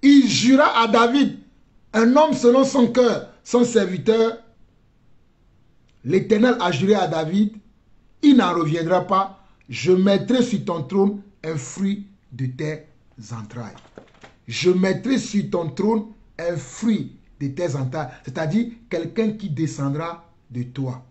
[SPEAKER 1] il jura à David, un homme selon son cœur, son serviteur. L'Éternel a juré à David, il n'en reviendra pas. Je mettrai sur ton trône un fruit de tes entrailles. Je mettrai sur ton trône un fruit de tes entrailles. C'est-à-dire quelqu'un qui descendra de toi.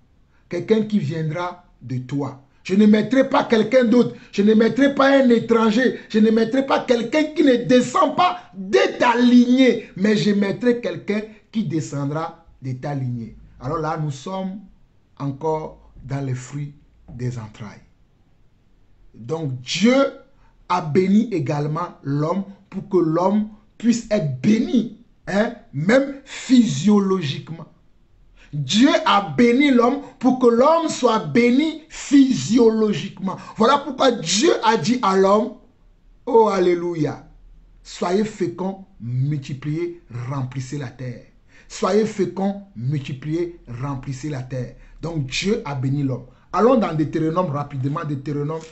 [SPEAKER 1] Quelqu'un qui viendra de toi. Je ne mettrai pas quelqu'un d'autre. Je ne mettrai pas un étranger. Je ne mettrai pas quelqu'un qui ne descend pas de ta lignée. Mais je mettrai quelqu'un qui descendra de ta lignée. Alors là, nous sommes encore dans les fruits des entrailles. Donc Dieu a béni également l'homme pour que l'homme puisse être béni, même physiologiquement. Dieu a béni l'homme pour que l'homme soit béni physiologiquement. Voilà pourquoi Dieu a dit à l'homme, oh alléluia, soyez féconds, multipliez, remplissez la terre. Soyez féconds, multipliez, remplissez la terre. Donc Dieu a béni l'homme. Allons dans Deutéronome rapidement, Deutéronome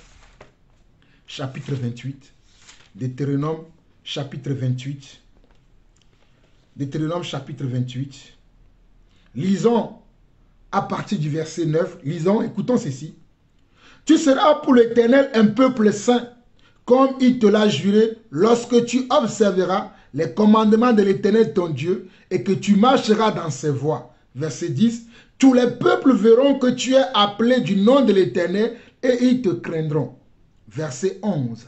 [SPEAKER 1] chapitre 28. Deutéronome chapitre 28. Deutéronome chapitre 28. Lisons à partir du verset 9. Lisons, écoutons ceci. Tu seras pour l'Éternel un peuple saint, comme il te l'a juré, lorsque tu observeras les commandements de l'Éternel ton Dieu et que tu marcheras dans ses voies. Verset 10. Tous les peuples verront que tu es appelé du nom de l'Éternel et ils te craindront. Verset 11.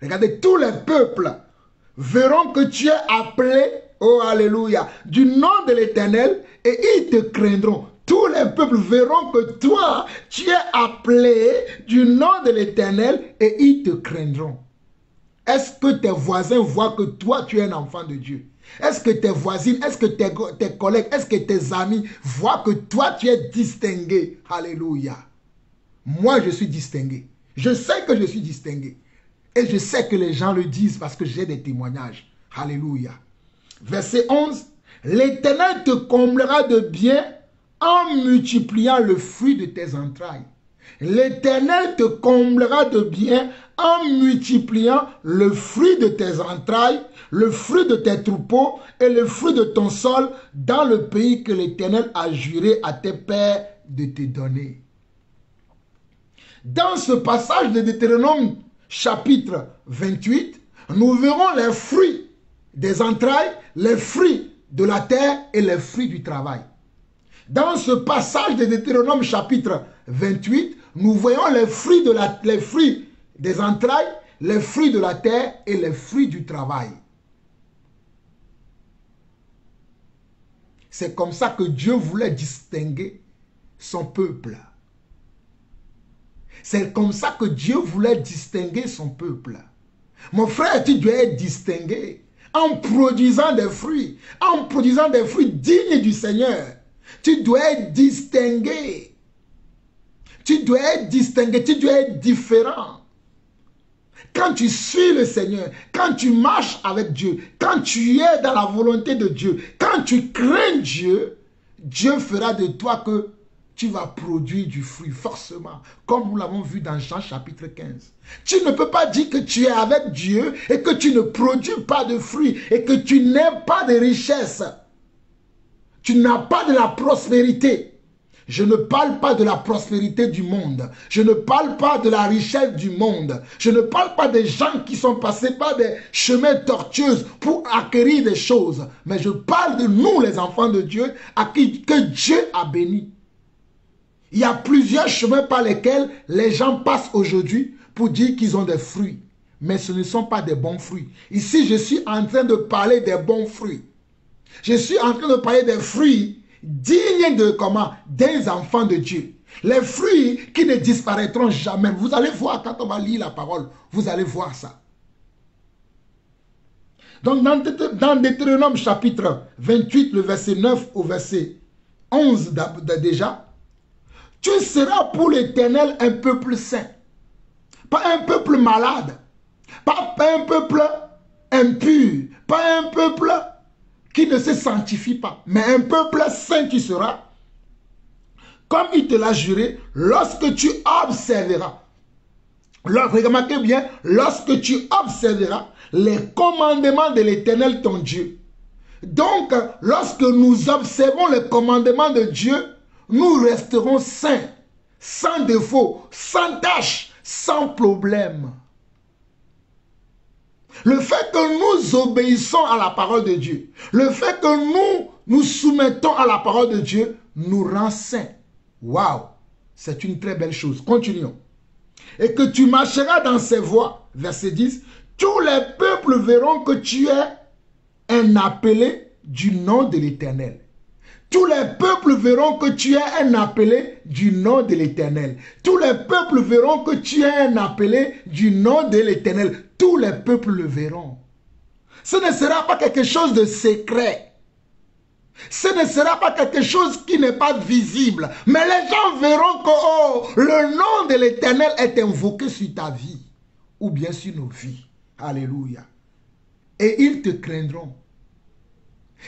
[SPEAKER 1] Regardez, tous les peuples verront que tu es appelé, oh alléluia, du nom de l'Éternel et ils te craindront. Tous les peuples verront que toi, tu es appelé du nom de l'Éternel et ils te craindront. Est-ce que tes voisins voient que toi, tu es un enfant de Dieu? Est-ce que tes voisines, est-ce que tes collègues, est-ce que tes amis voient que toi, tu es distingué? Alléluia. Moi, je suis distingué. Je sais que je suis distingué. Et je sais que les gens le disent parce que j'ai des témoignages. Alléluia. Verset 11. L'Éternel te comblera de bien en multipliant le fruit de tes entrailles. L'Éternel te comblera de bien en multipliant le fruit de tes entrailles, le fruit de tes troupeaux et le fruit de ton sol dans le pays que l'Éternel a juré à tes pères de te donner. Dans ce passage de Deutéronome chapitre 28, nous verrons les fruits des entrailles, les fruits de la terre et les fruits du travail. Dans ce passage de Deutéronome chapitre 28, nous voyons les fruits des entrailles, les fruits de la terre et les fruits du travail. C'est comme ça que Dieu voulait distinguer son peuple. C'est comme ça que Dieu voulait distinguer son peuple. Mon frère, tu dois être distingué en produisant des fruits dignes du Seigneur. Tu dois être distingué. Tu dois être distingué, tu dois être différent. Quand tu suis le Seigneur, quand tu marches avec Dieu, quand tu es dans la volonté de Dieu, quand tu crains Dieu, Dieu fera de toi que tu vas produire du fruit forcément, comme nous l'avons vu dans Jean chapitre 15. Tu ne peux pas dire que tu es avec Dieu et que tu ne produis pas de fruits et que tu n'aies pas de richesse. Tu n'as pas de la prospérité. Je ne parle pas de la prospérité du monde. Je ne parle pas de la richesse du monde. Je ne parle pas des gens qui sont passés par des chemins tortueux pour acquérir des choses. Mais je parle de nous, les enfants de Dieu, que Dieu a bénis. Il y a plusieurs chemins par lesquels les gens passent aujourd'hui pour dire qu'ils ont des fruits. Mais ce ne sont pas des bons fruits. Ici, je suis en train de parler des bons fruits. Je suis en train de parler des fruits dignes de comment? Des enfants de Dieu. Les fruits qui ne disparaîtront jamais. Vous allez voir quand on va lire la parole. Vous allez voir ça. Donc dans Deutéronome chapitre 28, le verset 9 au verset 11 déjà. Tu seras pour l'Éternel un peuple saint. Pas un peuple malade. Pas un peuple impur. Pas un peuple qui ne se sanctifie pas. Mais un peuple saint tu seras. Comme il te l'a juré, lorsque tu observeras. Remarquez bien, lorsque tu observeras les commandements de l'Éternel ton Dieu. Donc, lorsque nous observons les commandements de Dieu, nous resterons saints, sans défaut, sans tâche, sans problème. Le fait que nous obéissons à la parole de Dieu, le fait que nous nous soumettons à la parole de Dieu, nous rend saints. Waouh! C'est une très belle chose. Continuons. Et que tu marcheras dans ses voies. Verset 10. Tous les peuples verront que tu es un appelé du nom de l'Éternel. Tous les peuples verront que tu es un appelé du nom de l'Éternel. Tous les peuples verront que tu es un appelé du nom de l'Éternel. Tous les peuples le verront. Ce ne sera pas quelque chose de secret. Ce ne sera pas quelque chose qui n'est pas visible. Mais les gens verront que oh, le nom de l'Éternel est invoqué sur ta vie. Ou bien sur nos vies. Alléluia. Et ils te craindront.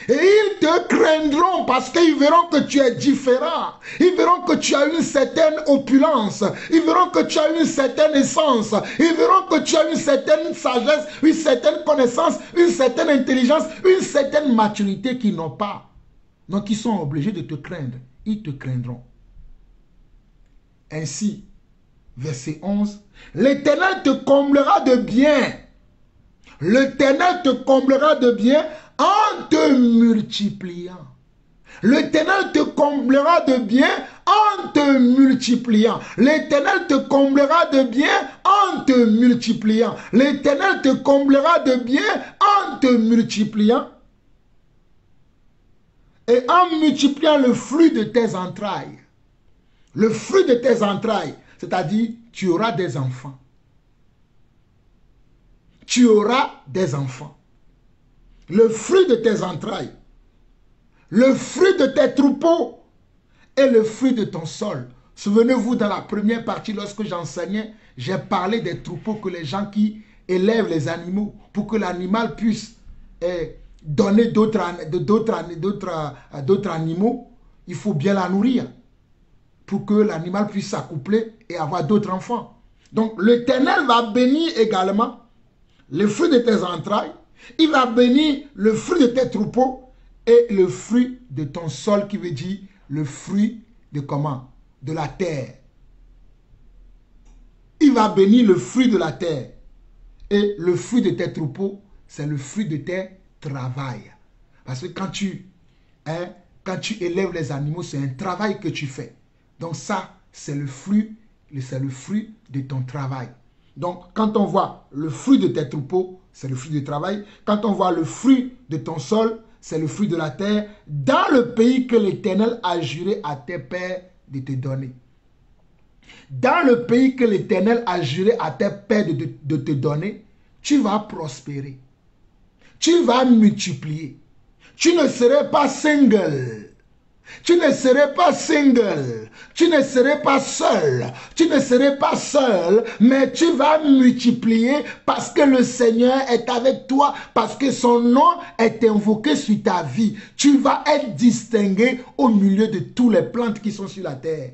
[SPEAKER 1] Et ils te craindront parce qu'ils verront que tu es différent. Ils verront que tu as une certaine opulence. Ils verront que tu as une certaine essence. Ils verront que tu as une certaine sagesse, une certaine connaissance, une certaine intelligence, une certaine maturité qu'ils n'ont pas. Donc ils sont obligés de te craindre. Ils te craindront. Ainsi, verset 11, l'Éternel te comblera de bien. L'Éternel te comblera de bien en te multipliant. L'Éternel te comblera de bien en te multipliant. L'Éternel te comblera de bien en te multipliant. L'Éternel te comblera de bien en te multipliant. Et en multipliant le fruit de tes entrailles. Le fruit de tes entrailles, c'est-à-dire tu auras des enfants. Tu auras des enfants. le fruit de tes entrailles, le fruit de tes troupeaux et le fruit de ton sol. Souvenez-vous, dans la première partie, lorsque j'enseignais, j'ai parlé des troupeaux, que les gens qui élèvent les animaux pour que l'animal puisse donner d'autres animaux, il faut bien la nourrir pour que l'animal puisse s'accoupler et avoir d'autres enfants. Donc l'Éternel va bénir également le fruit de tes entrailles, il va bénir le fruit de tes troupeaux et le fruit de ton sol, qui veut dire le fruit de comment? De la terre. Il va bénir le fruit de la terre. Et le fruit de tes troupeaux, c'est le fruit de tes travails. Parce que quand tu élèves les animaux, c'est un travail que tu fais. Donc ça, c'est le fruit de ton travail. Donc quand on voit le fruit de tes troupeaux, c'est le fruit du travail. Quand on voit le fruit de ton sol, c'est le fruit de la terre, dans le pays que l'Éternel a juré à tes pères de te donner. Dans le pays que l'Éternel a juré à tes pères de te donner, tu vas prospérer. Tu vas multiplier. Tu ne serais pas single. Tu ne serais pas single. Tu ne serais pas seul. Tu ne serais pas seul, mais tu vas multiplier parce que le Seigneur est avec toi, parce que son nom est invoqué sur ta vie. Tu vas être distingué au milieu de toutes les plantes qui sont sur la terre.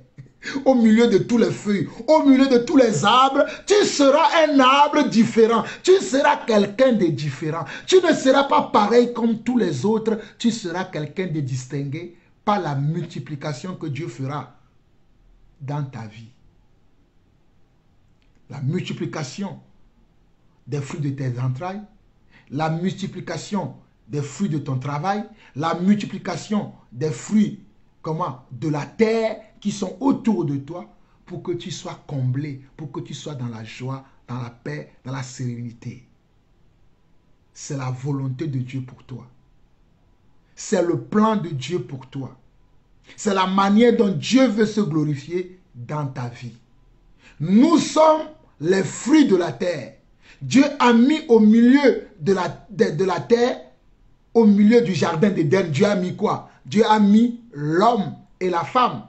[SPEAKER 1] Au milieu de tous les feuilles, au milieu de tous les arbres, tu seras un arbre différent. Tu seras quelqu'un de différent. Tu ne seras pas pareil comme tous les autres. Tu seras quelqu'un de distingué par la multiplication que Dieu fera dans ta vie. La multiplication des fruits de tes entrailles, la multiplication des fruits de ton travail, la multiplication des fruits de la terre qui sont autour de toi, pour que tu sois comblé, pour que tu sois dans la joie, dans la paix, dans la sérénité. C'est la volonté de Dieu pour toi. C'est le plan de Dieu pour toi. C'est la manière dont Dieu veut se glorifier dans ta vie. Nous sommes les fruits de la terre. Dieu a mis au milieu de la terre, au milieu du jardin d'Éden, Dieu a mis quoi? Dieu a mis l'homme et la femme.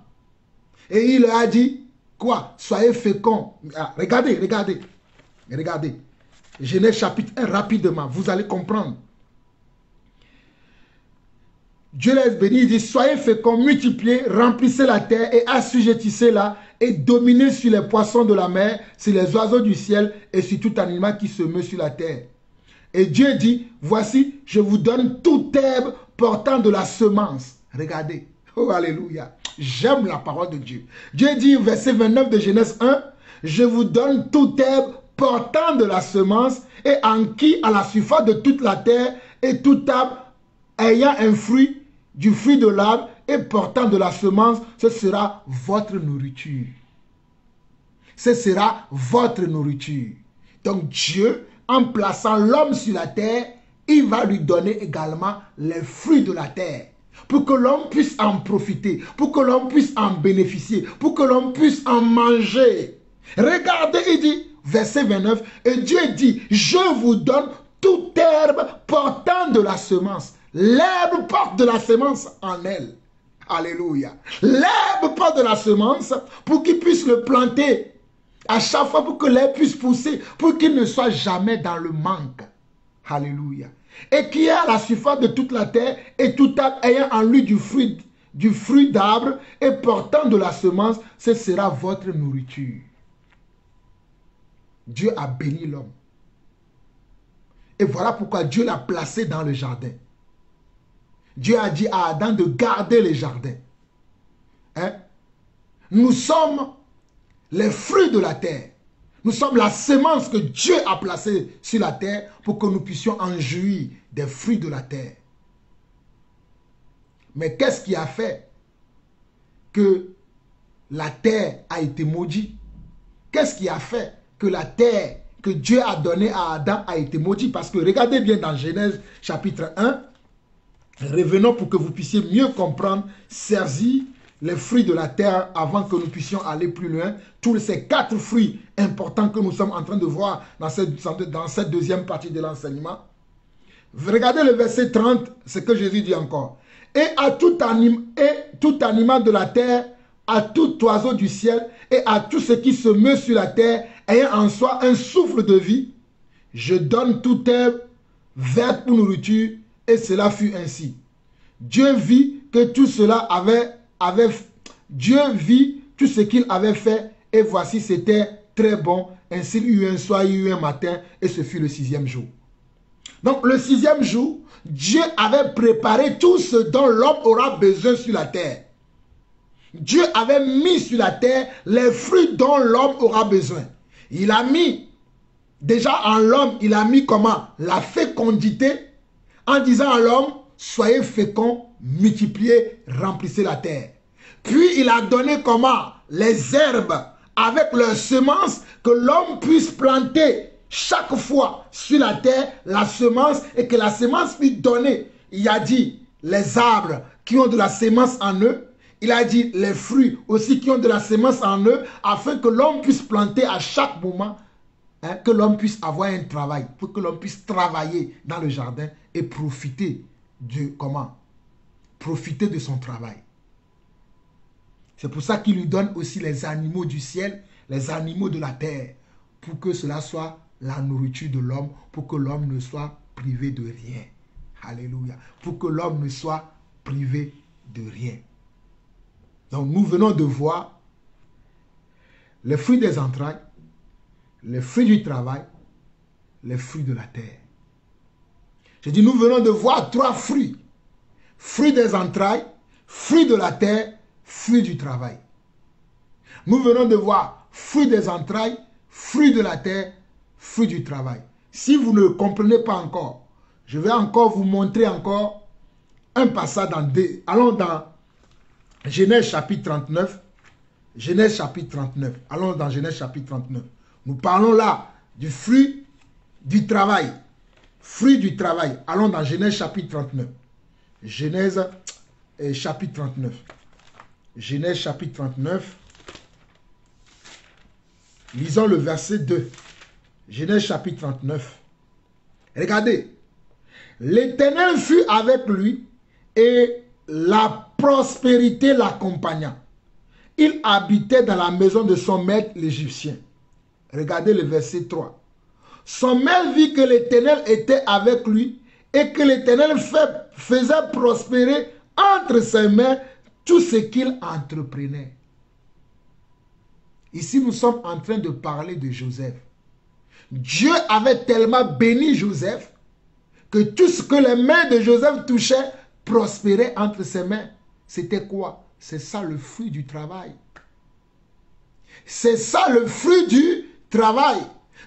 [SPEAKER 1] Et il leur a dit, quoi? Soyez féconds. Ah, regardez. Genèse chapitre 1, rapidement, vous allez comprendre. Dieu les bénit, il dit, soyez féconds, multipliez, remplissez la terre et assujettissez-la et dominez sur les poissons de la mer, sur les oiseaux du ciel et sur tout animal qui se meut sur la terre. Et Dieu dit, voici, je vous donne toute herbe portant de la semence. Regardez. Oh, alléluia. J'aime la parole de Dieu. Dieu dit, verset 29 de Genèse 1, je vous donne toute herbe portant de la semence et en qui, à la surface de toute la terre, et tout arbre ayant un fruit, du fruit de l'arbre et portant de la semence, ce sera votre nourriture. Ce sera votre nourriture. Donc Dieu, en plaçant l'homme sur la terre, il va lui donner également les fruits de la terre. Pour que l'homme puisse en profiter, pour que l'homme puisse en bénéficier, pour que l'homme puisse en manger. Regardez, il dit, verset 29, et Dieu dit, je vous donne toute herbe portant de la semence. L'herbe porte de la semence en elle. Alléluia. L'herbe porte de la semence pour qu'il puisse le planter à chaque fois, pour que l'herbe puisse pousser, pour qu'il ne soit jamais dans le manque. Alléluia. Et qui est à la surface de toute la terre, et tout arbre ayant en lui du fruit d'arbre et portant de la semence, ce sera votre nourriture. Dieu a béni l'homme. Et voilà pourquoi Dieu l'a placé dans le jardin. Dieu a dit à Adam de garder les jardins. Hein? Nous sommes les fruits de la terre. Nous sommes la semence que Dieu a placée sur la terre pour que nous puissions en jouir des fruits de la terre. Mais qu'est-ce qui a fait que la terre a été maudite? Qu'est-ce qui a fait que la terre que Dieu a donnée à Adam a été maudite? Parce que regardez bien dans Genèse chapitre 1, revenons pour que vous puissiez mieux comprendre, saisir les fruits de la terre avant que nous puissions aller plus loin. Tous ces 4 fruits importants que nous sommes en train de voir dans cette deuxième partie de l'enseignement. Regardez le verset 30, ce que Jésus dit encore. Et à tout animal de la terre, à tout oiseau du ciel, et à tout ce qui se meut sur la terre, ayant en soi un souffle de vie, je donne toute herbe verte pour nourriture, et cela fut ainsi. Dieu vit que tout cela Dieu vit tout ce qu'il avait fait, et voici c'était très bon. Ainsi il y eut un soir, il y eut un matin, et ce fut le 6e jour. Donc le 6e jour, Dieu avait préparé tout ce dont l'homme aura besoin sur la terre. Dieu avait mis sur la terre les fruits dont l'homme aura besoin. Il a mis, déjà en l'homme, il a mis comment? La fécondité, en disant à l'homme, soyez féconds, multipliez, remplissez la terre. Puis il a donné comment? Les herbes avec leurs semences, que l'homme puisse planter chaque fois sur la terre la semence, et que la semence puisse donner. Il a dit les arbres qui ont de la semence en eux. Il a dit les fruits aussi qui ont de la semence en eux, afin que l'homme puisse planter à chaque moment, hein, que l'homme puisse avoir un travail, pour que l'homme puisse travailler dans le jardin et profiter de comment? Profiter de son travail. C'est pour ça qu'il lui donne aussi les animaux du ciel, les animaux de la terre, pour que cela soit la nourriture de l'homme, pour que l'homme ne soit privé de rien. Alléluia. Pour que l'homme ne soit privé de rien. Donc nous venons de voir les fruits des entrailles, les fruits du travail, les fruits de la terre. Je dis nous venons de voir 3 fruits. Fruits des entrailles, fruits de la terre, fruits du travail. Nous venons de voir fruits des entrailles, fruits de la terre, fruits du travail. Si vous ne comprenez pas encore, je vais encore vous montrer encore un passage allons dans Genèse chapitre 39. Genèse chapitre 39. Allons dans Genèse chapitre 39. Nous parlons là du fruit du travail. Fruit du travail. Allons dans Genèse chapitre 39. Genèse chapitre 39. Genèse chapitre 39. Lisons le verset 2. Genèse chapitre 39. Regardez. L'Éternel fut avec lui et la prospérité l'accompagna. Il habitait dans la maison de son maître l'Égyptien. Regardez le verset 3. Son maître vit que l'Éternel était avec lui et que l'Éternel faisait prospérer entre ses mains tout ce qu'il entreprenait. Ici, nous sommes en train de parler de Joseph. Dieu avait tellement béni Joseph que tout ce que les mains de Joseph touchaient prospérait entre ses mains. C'était quoi? C'est ça le fruit du travail. C'est ça le fruit du travail.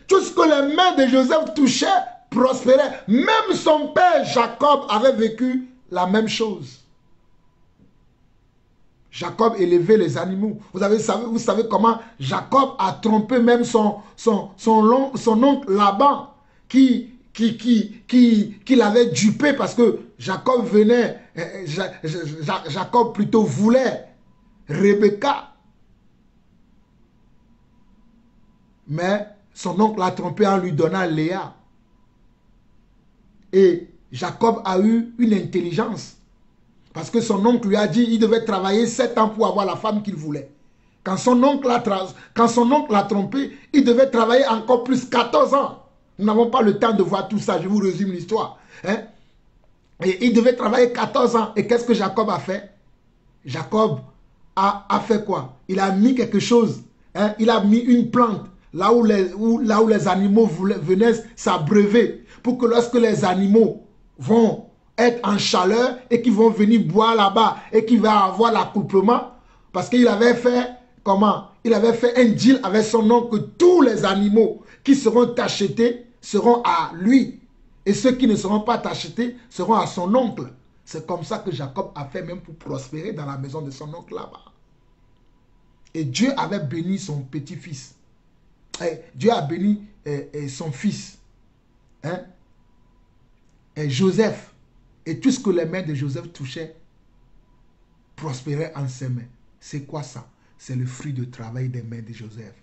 [SPEAKER 1] Tout ce que les mains de Joseph touchaient prospérait. Même son père Jacob avait vécu la même chose. Jacob élevait les animaux. Vous savez comment Jacob a trompé même son oncle Laban qui l'avait dupé parce que Jacob Jacob plutôt voulait Rebecca. Mais son oncle l'a trompé en lui donnant Léa. Et Jacob a eu une intelligence. Parce que son oncle lui a dit qu'il devait travailler 7 ans pour avoir la femme qu'il voulait. Quand son oncle l'a trompé, il devait travailler encore plus 14 ans. Nous n'avons pas le temps de voir tout ça. Je vous résume l'histoire. Hein? Et il devait travailler 14 ans. Et qu'est-ce que Jacob a fait? Jacob a fait quoi? Il a mis quelque chose. Hein? Il a mis une plante là où les animaux venaient s'abreuver. Pour que lorsque les animaux vont être en chaleur et qui vont venir boire là-bas et qui va avoir l'accouplement, parce qu'il avait fait comment? Il avait fait un deal avec son oncle que tous les animaux qui seront achetés seront à lui et ceux qui ne seront pas achetés seront à son oncle. C'est comme ça que Jacob a fait même pour prospérer dans la maison de son oncle là-bas. Et Dieu avait béni son petit-fils. Dieu a béni son fils. Hein? Et Joseph. Et tout ce que les mains de Joseph touchaient prospérait en ses mains. C'est quoi ça? C'est le fruit du travail des mains de Joseph.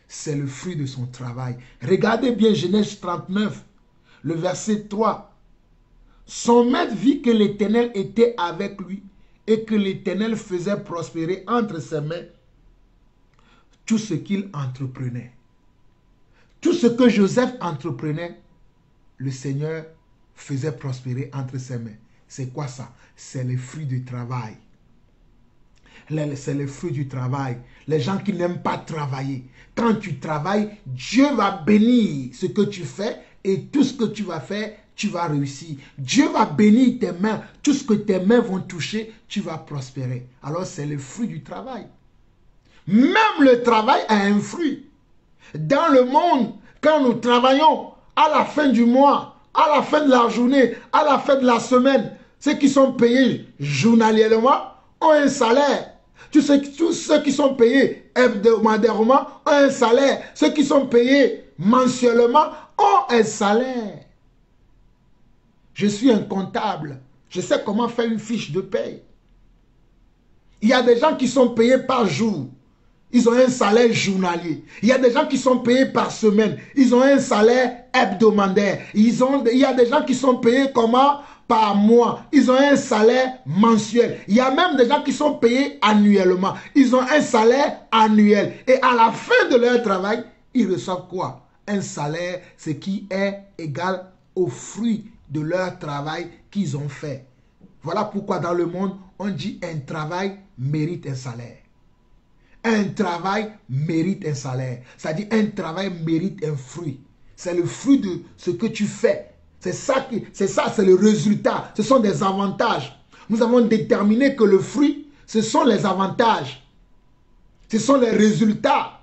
[SPEAKER 1] C'est le fruit de son travail. Regardez bien Genèse 39, le verset 3 Son maître vit que l'Éternel était avec lui et que l'Éternel faisait prospérer entre ses mains tout ce qu'il entreprenait. Tout ce que Joseph entreprenait, le Seigneur faisait prospérer entre ses mains. C'est quoi ça? C'est le fruit du travail. C'est le fruit du travail. Les gens qui n'aiment pas travailler. Quand tu travailles, Dieu va bénir ce que tu fais et tout ce que tu vas faire, tu vas réussir. Dieu va bénir tes mains. Tout ce que tes mains vont toucher, tu vas prospérer. Alors c'est le fruit du travail. Même le travail a un fruit. Dans le monde, quand nous travaillons à la fin du mois, à la fin de la journée, à la fin de la semaine, ceux qui sont payés journalièrement ont un salaire. Tous ceux qui sont payés hebdomadairement ont un salaire. Ceux qui sont payés mensuellement ont un salaire. Je suis un comptable. Je sais comment faire une fiche de paye. Il y a des gens qui sont payés par jour. Ils ont un salaire journalier. Il y a des gens qui sont payés par semaine. Ils ont un salaire hebdomadaire. Il y a des gens qui sont payés comment? Par mois. Ils ont un salaire mensuel. Il y a même des gens qui sont payés annuellement. Ils ont un salaire annuel. Et à la fin de leur travail, ils reçoivent quoi? Un salaire, ce qui est égal au fruit de leur travail qu'ils ont fait. Voilà pourquoi dans le monde, on dit un travail mérite un salaire. Un travail mérite un salaire. C'est-à-dire un travail mérite un fruit. C'est le fruit de ce que tu fais. C'est ça, c'est le résultat. Ce sont des avantages. Nous avons déterminé que le fruit, ce sont les avantages. Ce sont les résultats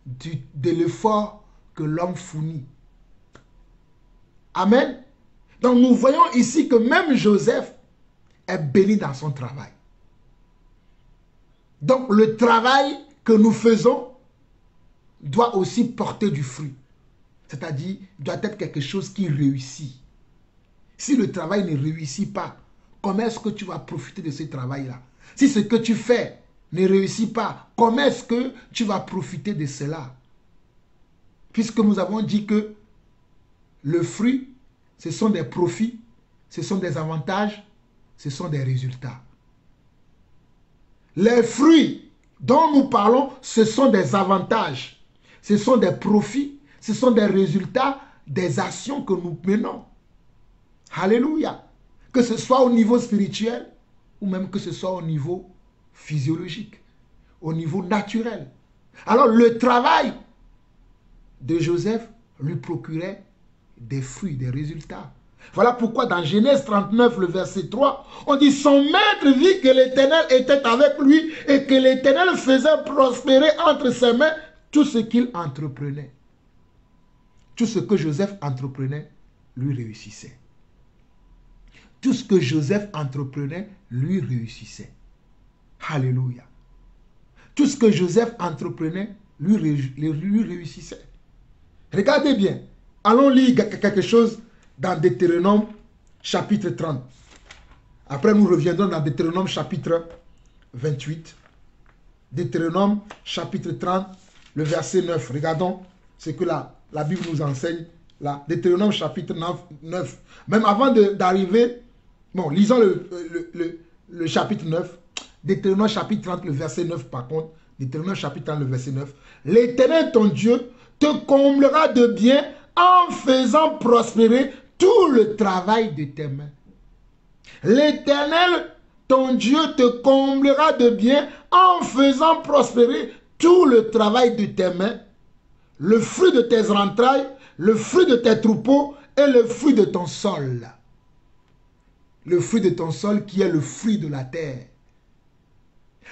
[SPEAKER 1] de l'effort que l'homme fournit. Amen. Donc nous voyons ici que même Joseph est béni dans son travail. Donc le travail que nous faisons doit aussi porter du fruit. C'est-à-dire, doit être quelque chose qui réussit. Si le travail ne réussit pas, comment est-ce que tu vas profiter de ce travail-là? Si ce que tu fais ne réussit pas, comment est-ce que tu vas profiter de cela? Puisque nous avons dit que le fruit, ce sont des profits, ce sont des avantages, ce sont des résultats. Les fruits dont nous parlons, ce sont des avantages, ce sont des profits, ce sont des résultats des actions que nous menons. Alléluia. Que ce soit au niveau spirituel ou même que ce soit au niveau physiologique, au niveau naturel. Alors le travail de Joseph lui procurait des fruits, des résultats. Voilà pourquoi dans Genèse 39, le verset 3, on dit « Son maître vit que l'Éternel était avec lui et que l'Éternel faisait prospérer entre ses mains tout ce qu'il entreprenait. » Tout ce que Joseph entreprenait, lui réussissait. Tout ce que Joseph entreprenait, lui réussissait. Alléluia. Tout ce que Joseph entreprenait, lui réussissait. Regardez bien. Allons lire quelque chose dans Deutéronome chapitre 30. Après, nous reviendrons dans Deutéronome chapitre 28. Deutéronome chapitre 30, le verset 9. Regardons ce que la Bible nous enseigne là. Deutéronome chapitre 9. Même avant d'arriver, bon, lisons le chapitre 9. Deutéronome chapitre 30, le verset 9 par contre. Deutéronome chapitre 30, le verset 9. L'Éternel ton Dieu te comblera de bien en faisant prospérer tout le travail de tes mains. L'Éternel ton Dieu te comblera de bien en faisant prospérer tout le travail de tes mains, le fruit de tes entrailles, le fruit de tes troupeaux et le fruit de ton sol. Le fruit de ton sol qui est le fruit de la terre.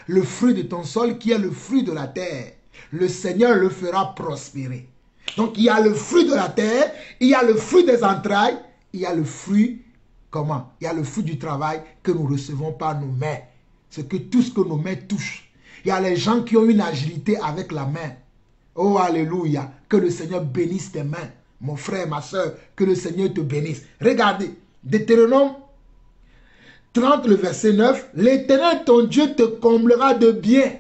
[SPEAKER 1] Le fruit de ton sol qui est le fruit de la terre. Le Seigneur le fera prospérer. Donc il y a le fruit de la terre, il y a le fruit des entrailles, il y a le fruit, comment? Il y a le fruit du travail que nous recevons par nos mains. C'est que tout ce que nos mains touchent. Il y a les gens qui ont une agilité avec la main. Oh, alléluia. Que le Seigneur bénisse tes mains. Mon frère, ma soeur, que le Seigneur te bénisse. Regardez, Deutéronome 30, le verset 9. L'Éternel, ton Dieu, te comblera de bien.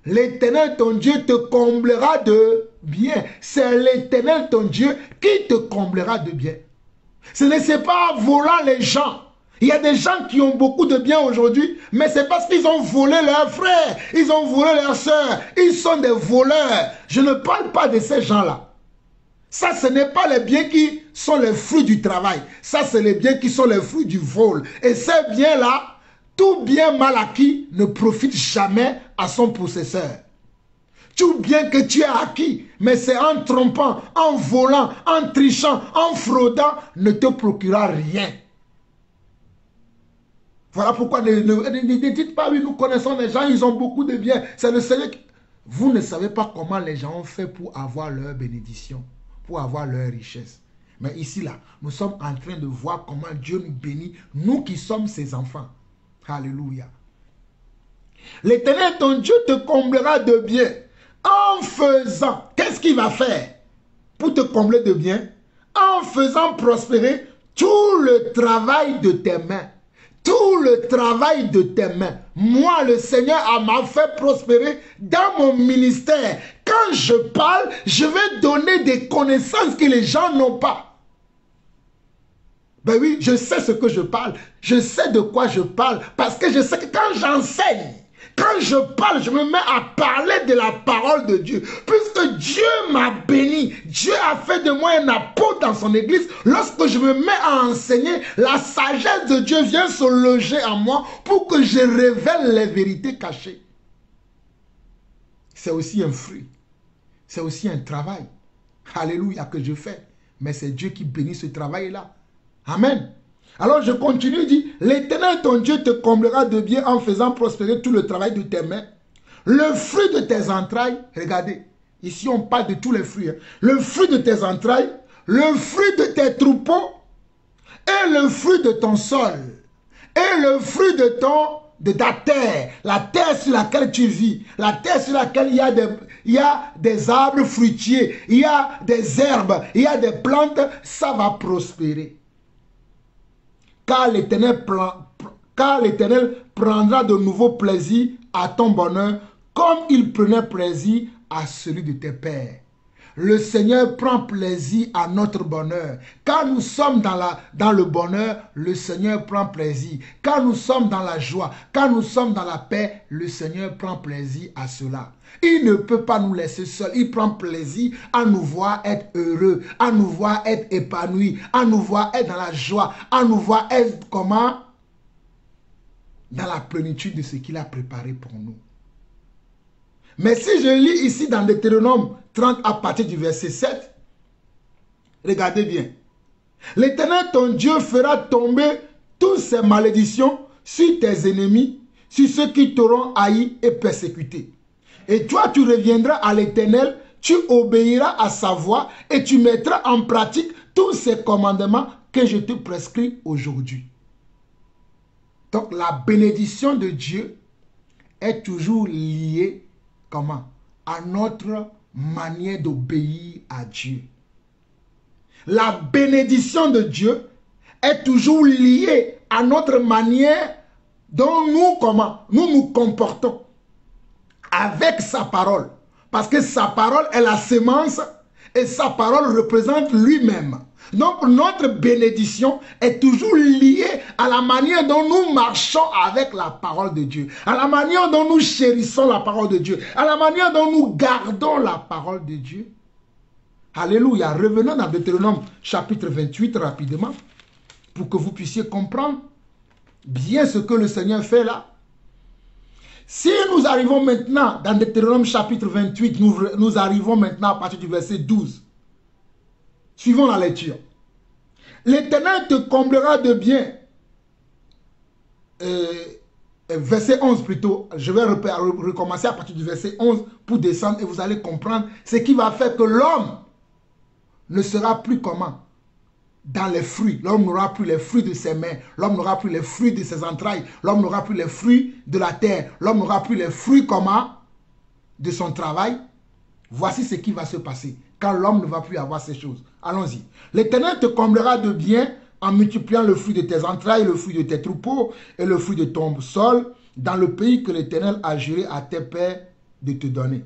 [SPEAKER 1] L'Éternel, ton Dieu, te comblera de bien. C'est l'Éternel, ton Dieu, qui te comblera de bien. Ce n'est pas en volant les gens. Il y a des gens qui ont beaucoup de biens aujourd'hui, mais c'est parce qu'ils ont volé leurs frères, ils ont volé leurs sœurs, ils sont des voleurs. Je ne parle pas de ces gens-là. Ça, ce n'est pas les biens qui sont les fruits du travail. Ça, c'est les biens qui sont les fruits du vol. Et ces biens-là, tout bien mal acquis ne profite jamais à son possesseur. Tout bien que tu as acquis, mais c'est en trompant, en volant, en trichant, en fraudant, ne te procurera rien. Voilà pourquoi ne dites pas, oui, nous connaissons les gens, ils ont beaucoup de biens. C'est le Seigneur qui... Vous ne savez pas comment les gens ont fait pour avoir leur bénédiction, pour avoir leur richesse. Mais ici, là, nous sommes en train de voir comment Dieu nous bénit, nous qui sommes ses enfants. Alléluia. L'Éternel, ton Dieu, te comblera de biens en faisant. Qu'est-ce qu'il va faire pour te combler de biens? En faisant prospérer tout le travail de tes mains. Tout le travail de tes mains. Moi, le Seigneur m'a fait prospérer dans mon ministère. Quand je parle, je vais donner des connaissances que les gens n'ont pas. Ben oui, je sais ce que je parle. Je sais de quoi je parle. Parce que je sais que quand j'enseigne, quand je parle, je me mets à parler de la parole de Dieu. Puisque Dieu m'a béni, Dieu a fait de moi un apôtre dans son église. Lorsque je me mets à enseigner, la sagesse de Dieu vient se loger en moi pour que je révèle les vérités cachées. C'est aussi un fruit. C'est aussi un travail. Alléluia que je fais. Mais c'est Dieu qui bénit ce travail-là. Amen. Alors je continue, dit, l'Éternel ton Dieu te comblera de bien en faisant prospérer tout le travail de tes mains. Le fruit de tes entrailles, regardez, ici on parle de tous les fruits. Hein. Le fruit de tes entrailles, le fruit de tes troupeaux, et le fruit de ton sol, et le fruit de ta terre, la terre sur laquelle tu vis, la terre sur laquelle il y a des arbres fruitiers, il y a des herbes, il y a des plantes, ça va prospérer. Car l'Éternel prendra de nouveau plaisir à ton bonheur, comme il prenait plaisir à celui de tes pères. Le Seigneur prend plaisir à notre bonheur. Quand nous sommes dans le bonheur, le Seigneur prend plaisir. Quand nous sommes dans la joie, quand nous sommes dans la paix, le Seigneur prend plaisir à cela. Il ne peut pas nous laisser seuls. Il prend plaisir à nous voir être heureux, à nous voir être épanouis, à nous voir être dans la joie, à nous voir être comment? Dans la plénitude de ce qu'il a préparé pour nous. Mais si je lis ici dans Deutéronome 30 à partir du verset 7, regardez bien. L'Éternel ton Dieu fera tomber toutes ces malédictions sur tes ennemis, sur ceux qui t'auront haï et persécuté. Et toi, tu reviendras à l'Éternel, tu obéiras à sa voix et tu mettras en pratique tous ces commandements que je te prescris aujourd'hui. Donc, la bénédiction de Dieu est toujours liée, comment? À notre manière d'obéir à Dieu. La bénédiction de Dieu est toujours liée à notre manière dont nous, comment? Nous nous comportons avec sa parole. Parce que sa parole est la sémence et sa parole représente lui-même. Donc notre bénédiction est toujours liée à la manière dont nous marchons avec la parole de Dieu, à la manière dont nous chérissons la parole de Dieu, à la manière dont nous gardons la parole de Dieu. Alléluia. Revenons dans Deutéronome chapitre 28 rapidement pour que vous puissiez comprendre bien ce que le Seigneur fait là. Si nous arrivons maintenant dans Deutéronome chapitre 28, nous arrivons maintenant à partir du verset 12. Suivons la lecture. L'Éternel te comblera de bien. Verset 11 plutôt. Je vais recommencer à partir du verset 11 pour descendre et vous allez comprendre ce qui va faire que l'homme ne sera plus comment? Dans les fruits. L'homme n'aura plus les fruits de ses mains. L'homme n'aura plus les fruits de ses entrailles. L'homme n'aura plus les fruits de la terre. L'homme n'aura plus les fruits comment? De son travail. Voici ce qui va se passer quand l'homme ne va plus avoir ces choses. Allons-y. L'Éternel te comblera de bien en multipliant le fruit de tes entrailles, le fruit de tes troupeaux et le fruit de ton sol dans le pays que l'Éternel a juré à tes pères de te donner.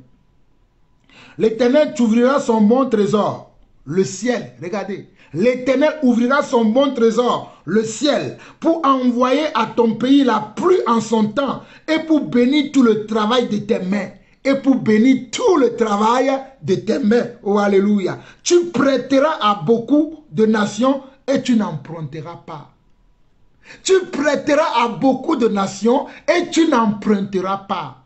[SPEAKER 1] L'Éternel t'ouvrira son bon trésor, le ciel, regardez. l'Éternel ouvrira son bon trésor, le ciel, pour envoyer à ton pays la pluie en son temps et pour bénir tout le travail de tes mains. Et pour bénir tout le travail de tes mains. Oh, alléluia. Tu prêteras à beaucoup de nations et tu n'emprunteras pas. Tu prêteras à beaucoup de nations et tu n'emprunteras pas.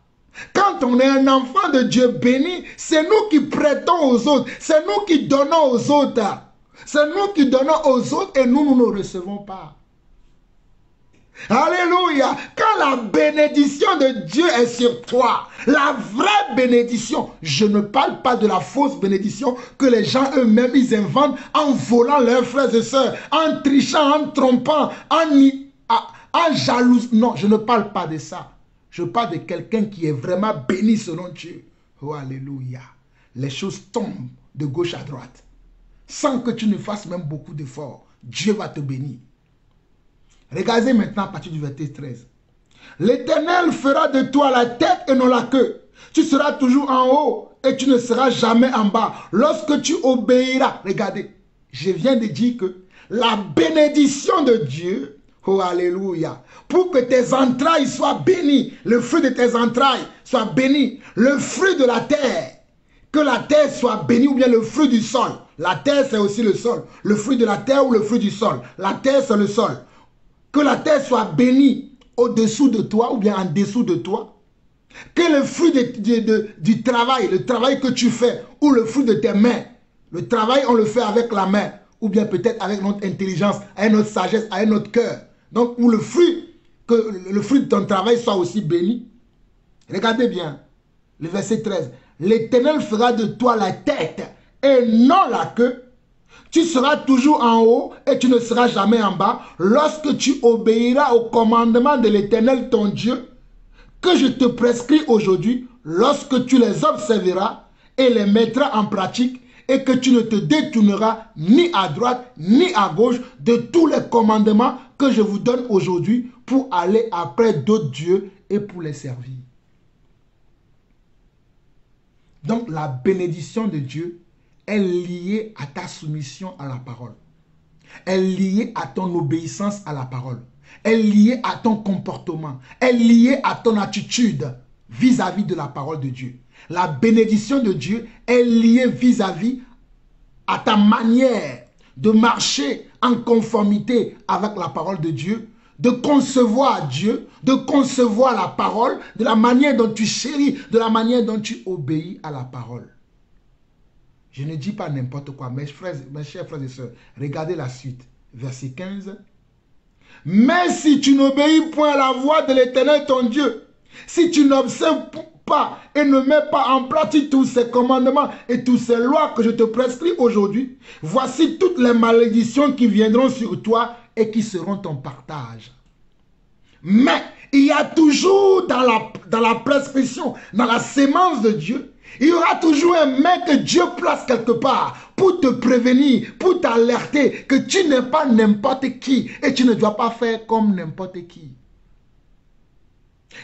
[SPEAKER 1] Quand on est un enfant de Dieu béni, c'est nous qui prêtons aux autres. C'est nous qui donnons aux autres. C'est nous qui donnons aux autres et nous ne recevons pas. Alléluia. Quand la bénédiction de Dieu est sur toi, la vraie bénédiction, je ne parle pas de la fausse bénédiction que les gens eux-mêmes ils inventent en volant leurs frères et sœurs, en trichant, en trompant, en jalouse. Non, je ne parle pas de ça. Je parle de quelqu'un qui est vraiment béni selon Dieu. Oh, alléluia. Les choses tombent de gauche à droite. Sans que tu ne fasses même beaucoup d'efforts. Dieu va te bénir. Regardez maintenant à partir du verset 13. L'Éternel fera de toi la tête et non la queue. Tu seras toujours en haut et tu ne seras jamais en bas. Lorsque tu obéiras. Regardez, je viens de dire que la bénédiction de Dieu, oh alléluia, pour que tes entrailles soient bénies, le fruit de tes entrailles soit béni, le fruit de la terre, que la terre soit bénie ou bien le fruit du sol. La terre c'est aussi le sol. Le fruit de la terre ou le fruit du sol. La terre c'est le sol. Que la terre soit bénie au-dessous de toi ou bien en dessous de toi. Que le fruit du travail, le travail que tu fais, ou le fruit de tes mains, le travail on le fait avec la main, ou bien peut-être avec notre intelligence, avec notre sagesse, avec notre cœur. Donc, où le fruit de ton travail soit aussi béni. Regardez bien, le verset 13. L'Éternel fera de toi la tête et non la queue. Tu seras toujours en haut et tu ne seras jamais en bas lorsque tu obéiras au commandement de l'Éternel ton Dieu que je te prescris aujourd'hui, lorsque tu les observeras et les mettras en pratique et que tu ne te détourneras ni à droite ni à gauche de tous les commandements que je vous donne aujourd'hui pour aller après d'autres dieux et pour les servir. Donc la bénédiction de Dieu est liée à ta soumission à la parole. Elle est liée à ton obéissance à la parole. Elle est liée à ton comportement. Elle est liée à ton attitude vis-à-vis de la parole de Dieu. La bénédiction de Dieu est liée vis-à-vis à ta manière de marcher en conformité avec la parole de Dieu, de concevoir Dieu, de concevoir la parole, de la manière dont tu chéris, de la manière dont tu obéis à la parole. Je ne dis pas n'importe quoi, mes chers frères et sœurs, regardez la suite, verset 15. Mais si tu n'obéis point à la voix de l'Éternel ton Dieu, si tu n'observes pas et ne mets pas en pratique tous ces commandements et toutes ces lois que je te prescris aujourd'hui, voici toutes les malédictions qui viendront sur toi et qui seront ton partage. Mais il y a toujours dans la prescription, dans la sémence de Dieu, il y aura toujours un mec que Dieu place quelque part pour te prévenir, pour t'alerter que tu n'es pas n'importe qui et tu ne dois pas faire comme n'importe qui.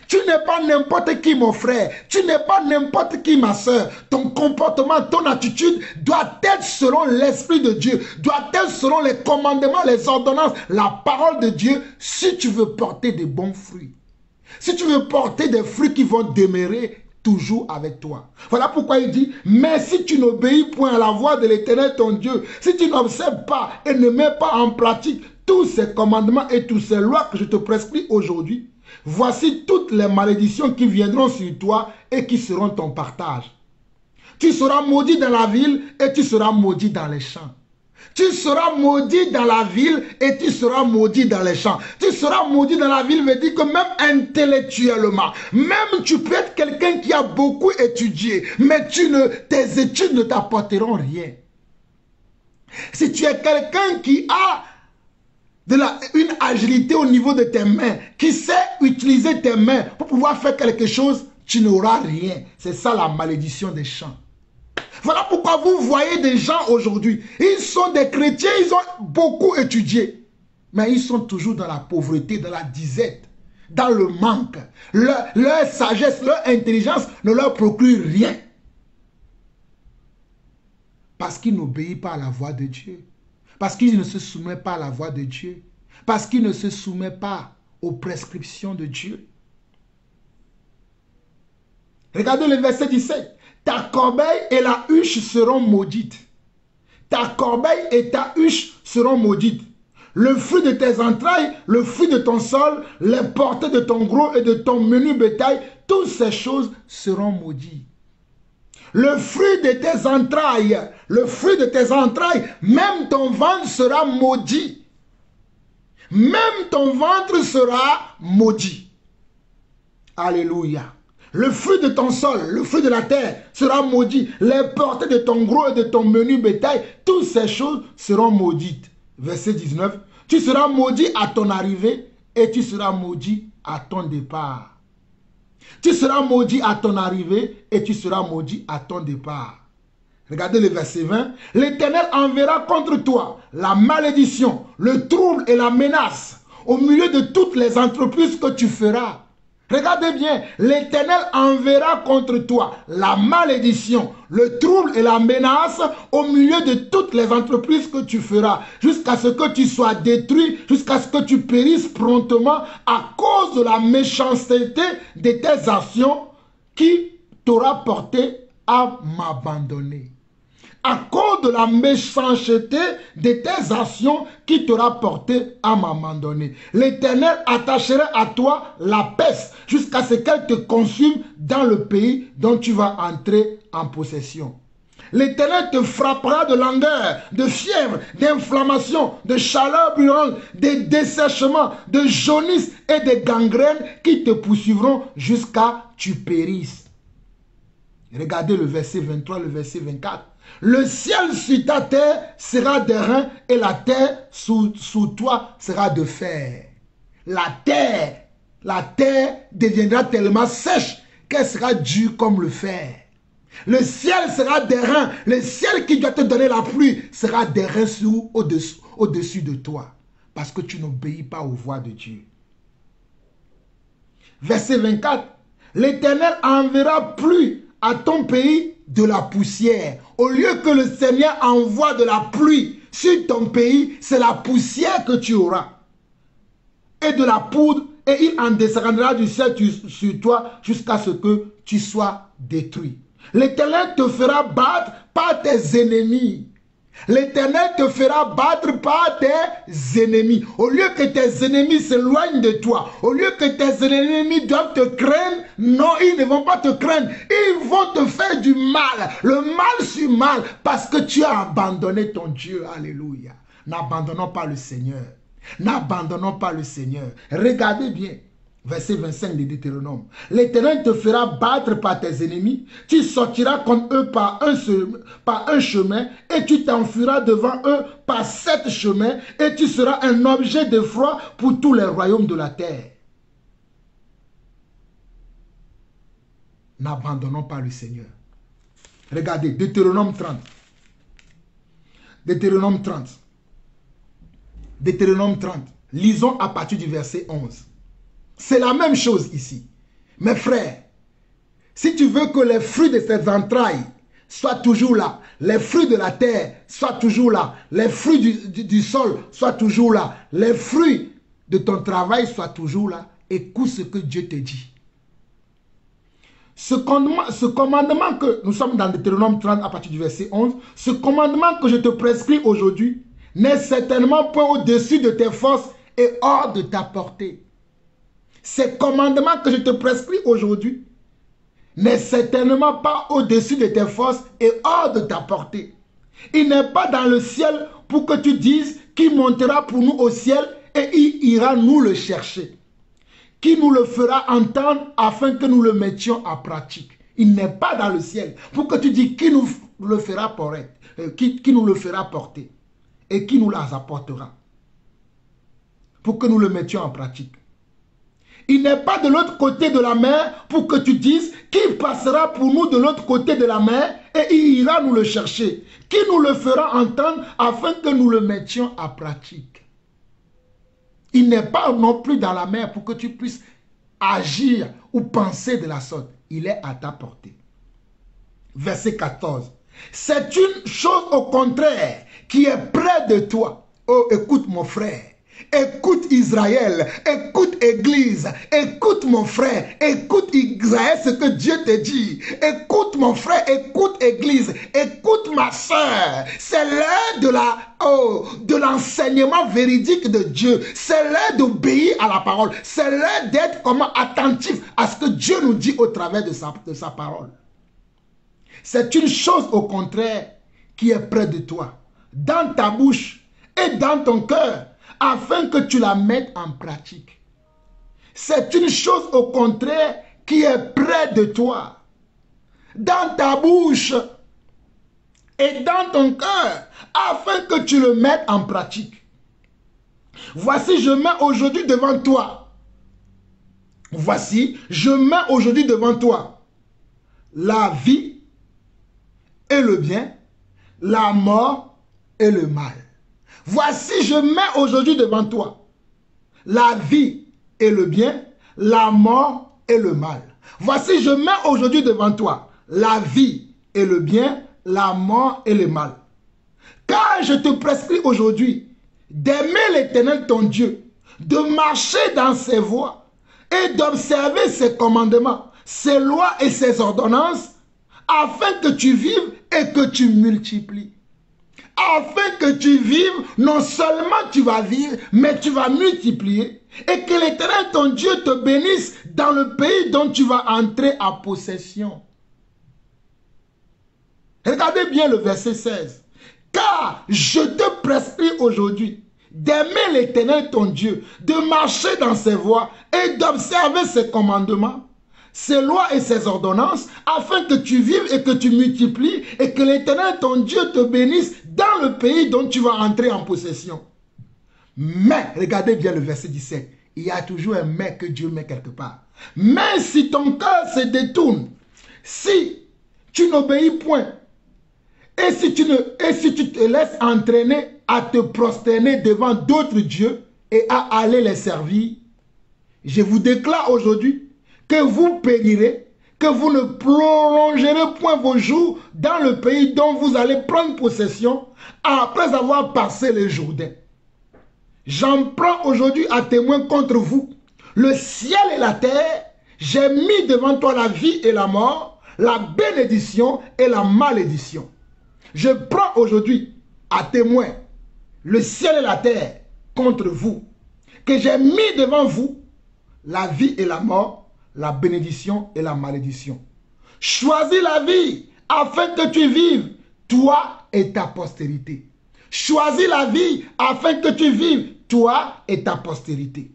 [SPEAKER 1] Tu n'es pas n'importe qui, mon frère. Tu n'es pas n'importe qui, ma soeur. Ton comportement, ton attitude doit être selon l'Esprit de Dieu. Doit être selon les commandements, les ordonnances, la parole de Dieu, si tu veux porter de bons fruits. Si tu veux porter des fruits qui vont demeurer toujours avec toi. Voilà pourquoi il dit, mais si tu n'obéis point à la voix de l'Éternel ton Dieu, si tu n'observes pas et ne mets pas en pratique tous ces commandements et toutes ces lois que je te prescris aujourd'hui, voici toutes les malédictions qui viendront sur toi et qui seront ton partage. Tu seras maudit dans la ville et tu seras maudit dans les champs. Tu seras maudit dans la ville et tu seras maudit dans les champs. Tu seras maudit dans la ville veut dire que même intellectuellement, même tu peux être quelqu'un qui a beaucoup étudié, mais tes études ne t'apporteront rien. Si tu es quelqu'un qui a une agilité au niveau de tes mains, qui sait utiliser tes mains pour pouvoir faire quelque chose, tu n'auras rien. C'est ça la malédiction des champs. Voilà pourquoi vous voyez des gens aujourd'hui, ils sont des chrétiens, ils ont beaucoup étudié, mais ils sont toujours dans la pauvreté, dans la disette, dans le manque. Leur sagesse, leur intelligence ne leur procure rien. Parce qu'ils n'obéissent pas à la voix de Dieu. Parce qu'il ne se soumet pas à la voix de Dieu. Parce qu'il ne se soumet pas aux prescriptions de Dieu. Regardez le verset 17. Ta corbeille et la huche seront maudites. Ta corbeille et ta huche seront maudites. Le fruit de tes entrailles, le fruit de ton sol, les portées de ton gros et de ton menu bétail, toutes ces choses seront maudites. Le fruit de tes entrailles, même ton ventre sera maudit. Même ton ventre sera maudit. Alléluia. Le fruit de ton sol, le fruit de la terre sera maudit. Les portées de ton gros et de ton menu bétail, toutes ces choses seront maudites. Verset 19. Tu seras maudit à ton arrivée et tu seras maudit à ton départ. Tu seras maudit à ton arrivée et tu seras maudit à ton départ. Regardez le verset 20. L'Éternel enverra contre toi la malédiction, le trouble et la menace au milieu de toutes les entreprises que tu feras. Regardez bien, l'Éternel enverra contre toi la malédiction, le trouble et la menace au milieu de toutes les entreprises que tu feras, jusqu'à ce que tu sois détruit, jusqu'à ce que tu périsses promptement à cause de la méchanceté de tes actions qui t'aura porté à m'abandonner. À cause de la méchanceté de tes actions qui t'aura porté à m'abandonner. L'Éternel attachera à toi la peste jusqu'à ce qu'elle te consume dans le pays dont tu vas entrer en possession. L'Éternel te frappera de langueur, de fièvre, d'inflammation, de chaleur brûlante, de dessèchement, de jaunisse et de gangrène qui te poursuivront jusqu'à ce que tu périsses. Regardez le verset 23, le verset 24. Le ciel sur ta terre sera d'airain et la terre sous toi sera de fer. La terre deviendra tellement sèche qu'elle sera dure comme le fer. Le ciel sera d'airain. Le ciel qui doit te donner la pluie sera d'airain au-dessus de toi. Parce que tu n'obéis pas aux voix de Dieu. Verset 24. L'Éternel enverra pluie à ton pays de la poussière. Au lieu que le Seigneur envoie de la pluie sur ton pays, c'est la poussière que tu auras. Et de la poudre, et il en descendra du ciel sur toi jusqu'à ce que tu sois détruit. L'Éternel te fera battre par tes ennemis. L'Éternel te fera battre par tes ennemis. Au lieu que tes ennemis s'éloignent de toi, au lieu que tes ennemis doivent te craindre, non, ils ne vont pas te craindre. Ils vont te faire du mal, le mal sur mal, parce que tu as abandonné ton Dieu. Alléluia. N'abandonnons pas le Seigneur. N'abandonnons pas le Seigneur. Regardez bien. Verset 25 de Deutéronome. L'Éternel te fera battre par tes ennemis. Tu sortiras contre eux par un chemin et tu t'enfuiras devant eux par 7 chemins et tu seras un objet d'effroi pour tous les royaumes de la terre. N'abandonnons pas le Seigneur. Regardez, Deutéronome 30. Deutéronome 30. Deutéronome 30. Lisons à partir du verset 11. C'est la même chose ici. Mes frères, si tu veux que les fruits de tes entrailles soient toujours là, les fruits de la terre soient toujours là, les fruits du sol soient toujours là, les fruits de ton travail soient toujours là, écoute ce que Dieu te dit. Ce commandement que nous sommes dans Deutéronome 30 à partir du verset 11, ce commandement que je te prescris aujourd'hui n'est certainement pas au-dessus de tes forces et hors de ta portée. Ces commandements que je te prescris aujourd'hui n'est certainement pas au-dessus de tes forces et hors de ta portée. Il n'est pas dans le ciel pour que tu dises qui montera pour nous au ciel et il ira nous le chercher. Qui nous le fera entendre afin que nous le mettions en pratique. Il n'est pas dans le ciel pour que tu dises qui nous le fera porter, qui nous le fera porter et qui nous les apportera pour que nous le mettions en pratique. Il n'est pas de l'autre côté de la mer pour que tu dises qui passera pour nous de l'autre côté de la mer et il ira nous le chercher. Qui nous le fera entendre afin que nous le mettions en pratique. Il n'est pas non plus dans la mer pour que tu puisses agir ou penser de la sorte. Il est à ta portée. Verset 14. C'est une chose au contraire qui est près de toi. Oh, écoute mon frère. Écoute Israël, écoute Église, écoute mon frère, écoute Israël ce que Dieu te dit. Écoute mon frère, écoute Église, écoute ma soeur. C'est l'heure de l'enseignement véridique de Dieu. C'est l'heure d'obéir à la parole. C'est l'heure d'être comment attentif à ce que Dieu nous dit au travers de sa parole. C'est une chose au contraire qui est près de toi, dans ta bouche et dans ton cœur, afin que tu la mettes en pratique. C'est une chose au contraire qui est près de toi, dans ta bouche et dans ton cœur, afin que tu le mettes en pratique. Voici, je mets aujourd'hui devant toi. Voici, je mets aujourd'hui devant toi la vie et le bien, la mort et le mal. Voici, je mets aujourd'hui devant toi la vie et le bien, la mort et le mal. Voici, je mets aujourd'hui devant toi la vie et le bien, la mort et le mal. Car je te prescris aujourd'hui d'aimer l'Éternel ton Dieu, de marcher dans ses voies et d'observer ses commandements, ses lois et ses ordonnances, afin que tu vives et que tu multiplies. Afin que tu vives, non seulement tu vas vivre, mais tu vas multiplier. Et que l'Éternel, ton Dieu, te bénisse dans le pays dont tu vas entrer en possession. Regardez bien le verset 16. Car je te prescris aujourd'hui d'aimer l'Éternel, ton Dieu, de marcher dans ses voies et d'observer ses commandements, ses lois et ses ordonnances, afin que tu vives et que tu multiplies et que l'Éternel, ton Dieu, te bénisse dans le pays dont tu vas entrer en possession. Mais, regardez bien le verset 17, il y a toujours un mais que Dieu met quelque part. Mais si ton cœur se détourne, si tu n'obéis point, et si tu te laisses entraîner à te prosterner devant d'autres dieux et à aller les servir, je vous déclare aujourd'hui que vous périrez, que vous ne prolongerez point vos jours dans le pays dont vous allez prendre possession après avoir passé le Jourdain. J'en prends aujourd'hui à témoin contre vous. Le ciel et la terre, j'ai mis devant toi la vie et la mort, la bénédiction et la malédiction. Je prends aujourd'hui à témoin le ciel et la terre contre vous, que j'ai mis devant vous la vie et la mort, la bénédiction et la malédiction. Choisis la vie afin que tu vives, toi et ta postérité. Choisis la vie afin que tu vives, toi et ta postérité.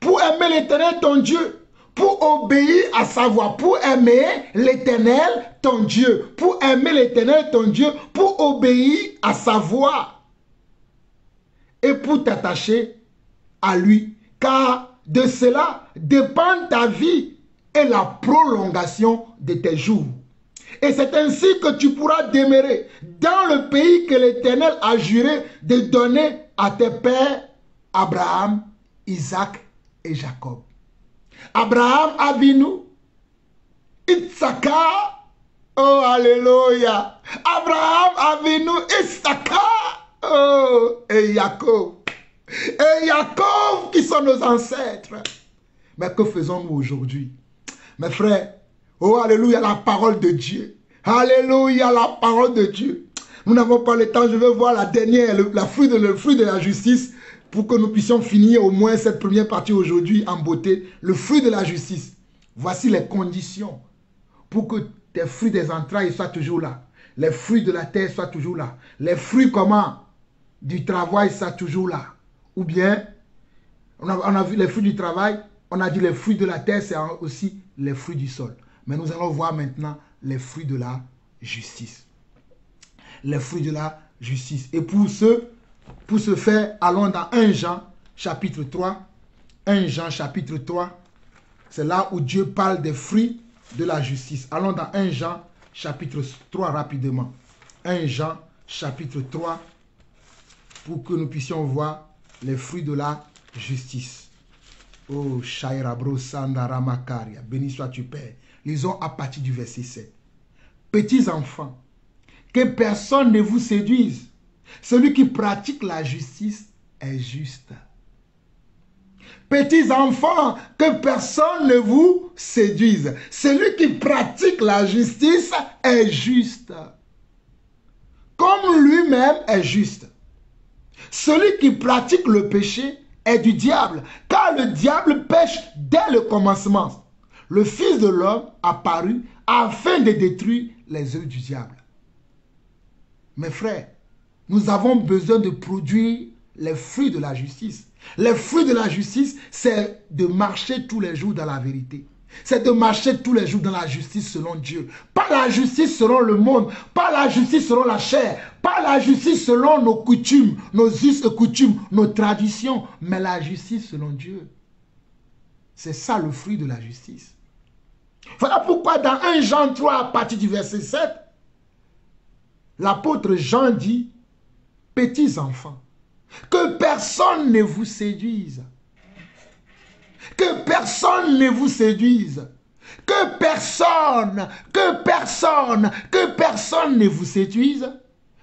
[SPEAKER 1] Pour aimer l'Éternel, ton Dieu, pour obéir à sa voix, pour aimer l'Éternel, ton Dieu, pour aimer l'Éternel, ton Dieu, pour obéir à sa voix et pour t'attacher à lui, car de cela dépend ta vie et la prolongation de tes jours. Et c'est ainsi que tu pourras demeurer dans le pays que l'Éternel a juré de donner à tes pères, Abraham, Isaac et Jacob. Abraham Avinu, Itsaka, oh alléluia. Abraham Avinu, Itsaka, oh, et Jacob. Et Jacob qui sont nos ancêtres. Mais que faisons-nous aujourd'hui? Mes frères, oh alléluia, la parole de Dieu. Alléluia, la parole de Dieu. Nous n'avons pas le temps, je vais voir la dernière, le fruit de la justice, pour que nous puissions finir au moins cette première partie aujourd'hui en beauté. Le fruit de la justice. Voici les conditions pour que tes fruits des entrailles soient toujours là. Les fruits de la terre soient toujours là. Les fruits comment? Du travail soient toujours là. Ou bien, on a vu les fruits du travail, on a dit les fruits de la terre, c'est aussi les fruits du sol. Mais nous allons voir maintenant les fruits de la justice. Les fruits de la justice. Et pour ce faire, allons dans 1 Jean chapitre 3. 1 Jean chapitre 3, c'est là où Dieu parle des fruits de la justice. Allons dans 1 Jean chapitre 3 rapidement. 1 Jean chapitre 3 pour que nous puissions voir les fruits de la justice. Oh, Shaira Bro Sandara Makaria, béni sois-tu Père. Lisons à partir du verset 7. Petits enfants, que personne ne vous séduise. Celui qui pratique la justice est juste. Petits enfants, que personne ne vous séduise. Celui qui pratique la justice est juste, comme lui-même est juste. Celui qui pratique le péché est du diable, car le diable pêche dès le commencement. Le Fils de l'homme apparut afin de détruire les œuvres du diable. Mes frères, nous avons besoin de produire les fruits de la justice. Les fruits de la justice, c'est de marcher tous les jours dans la vérité. C'est de marcher tous les jours dans la justice selon Dieu. Pas la justice selon le monde, pas la justice selon la chair, pas la justice selon nos coutumes, nos us et coutumes, nos traditions, mais la justice selon Dieu. C'est ça le fruit de la justice. Voilà pourquoi dans 1 Jean 3, à partir du verset 7, l'apôtre Jean dit, « Petits enfants, que personne ne vous séduise. Que personne ne vous séduise. Que personne ne vous séduise.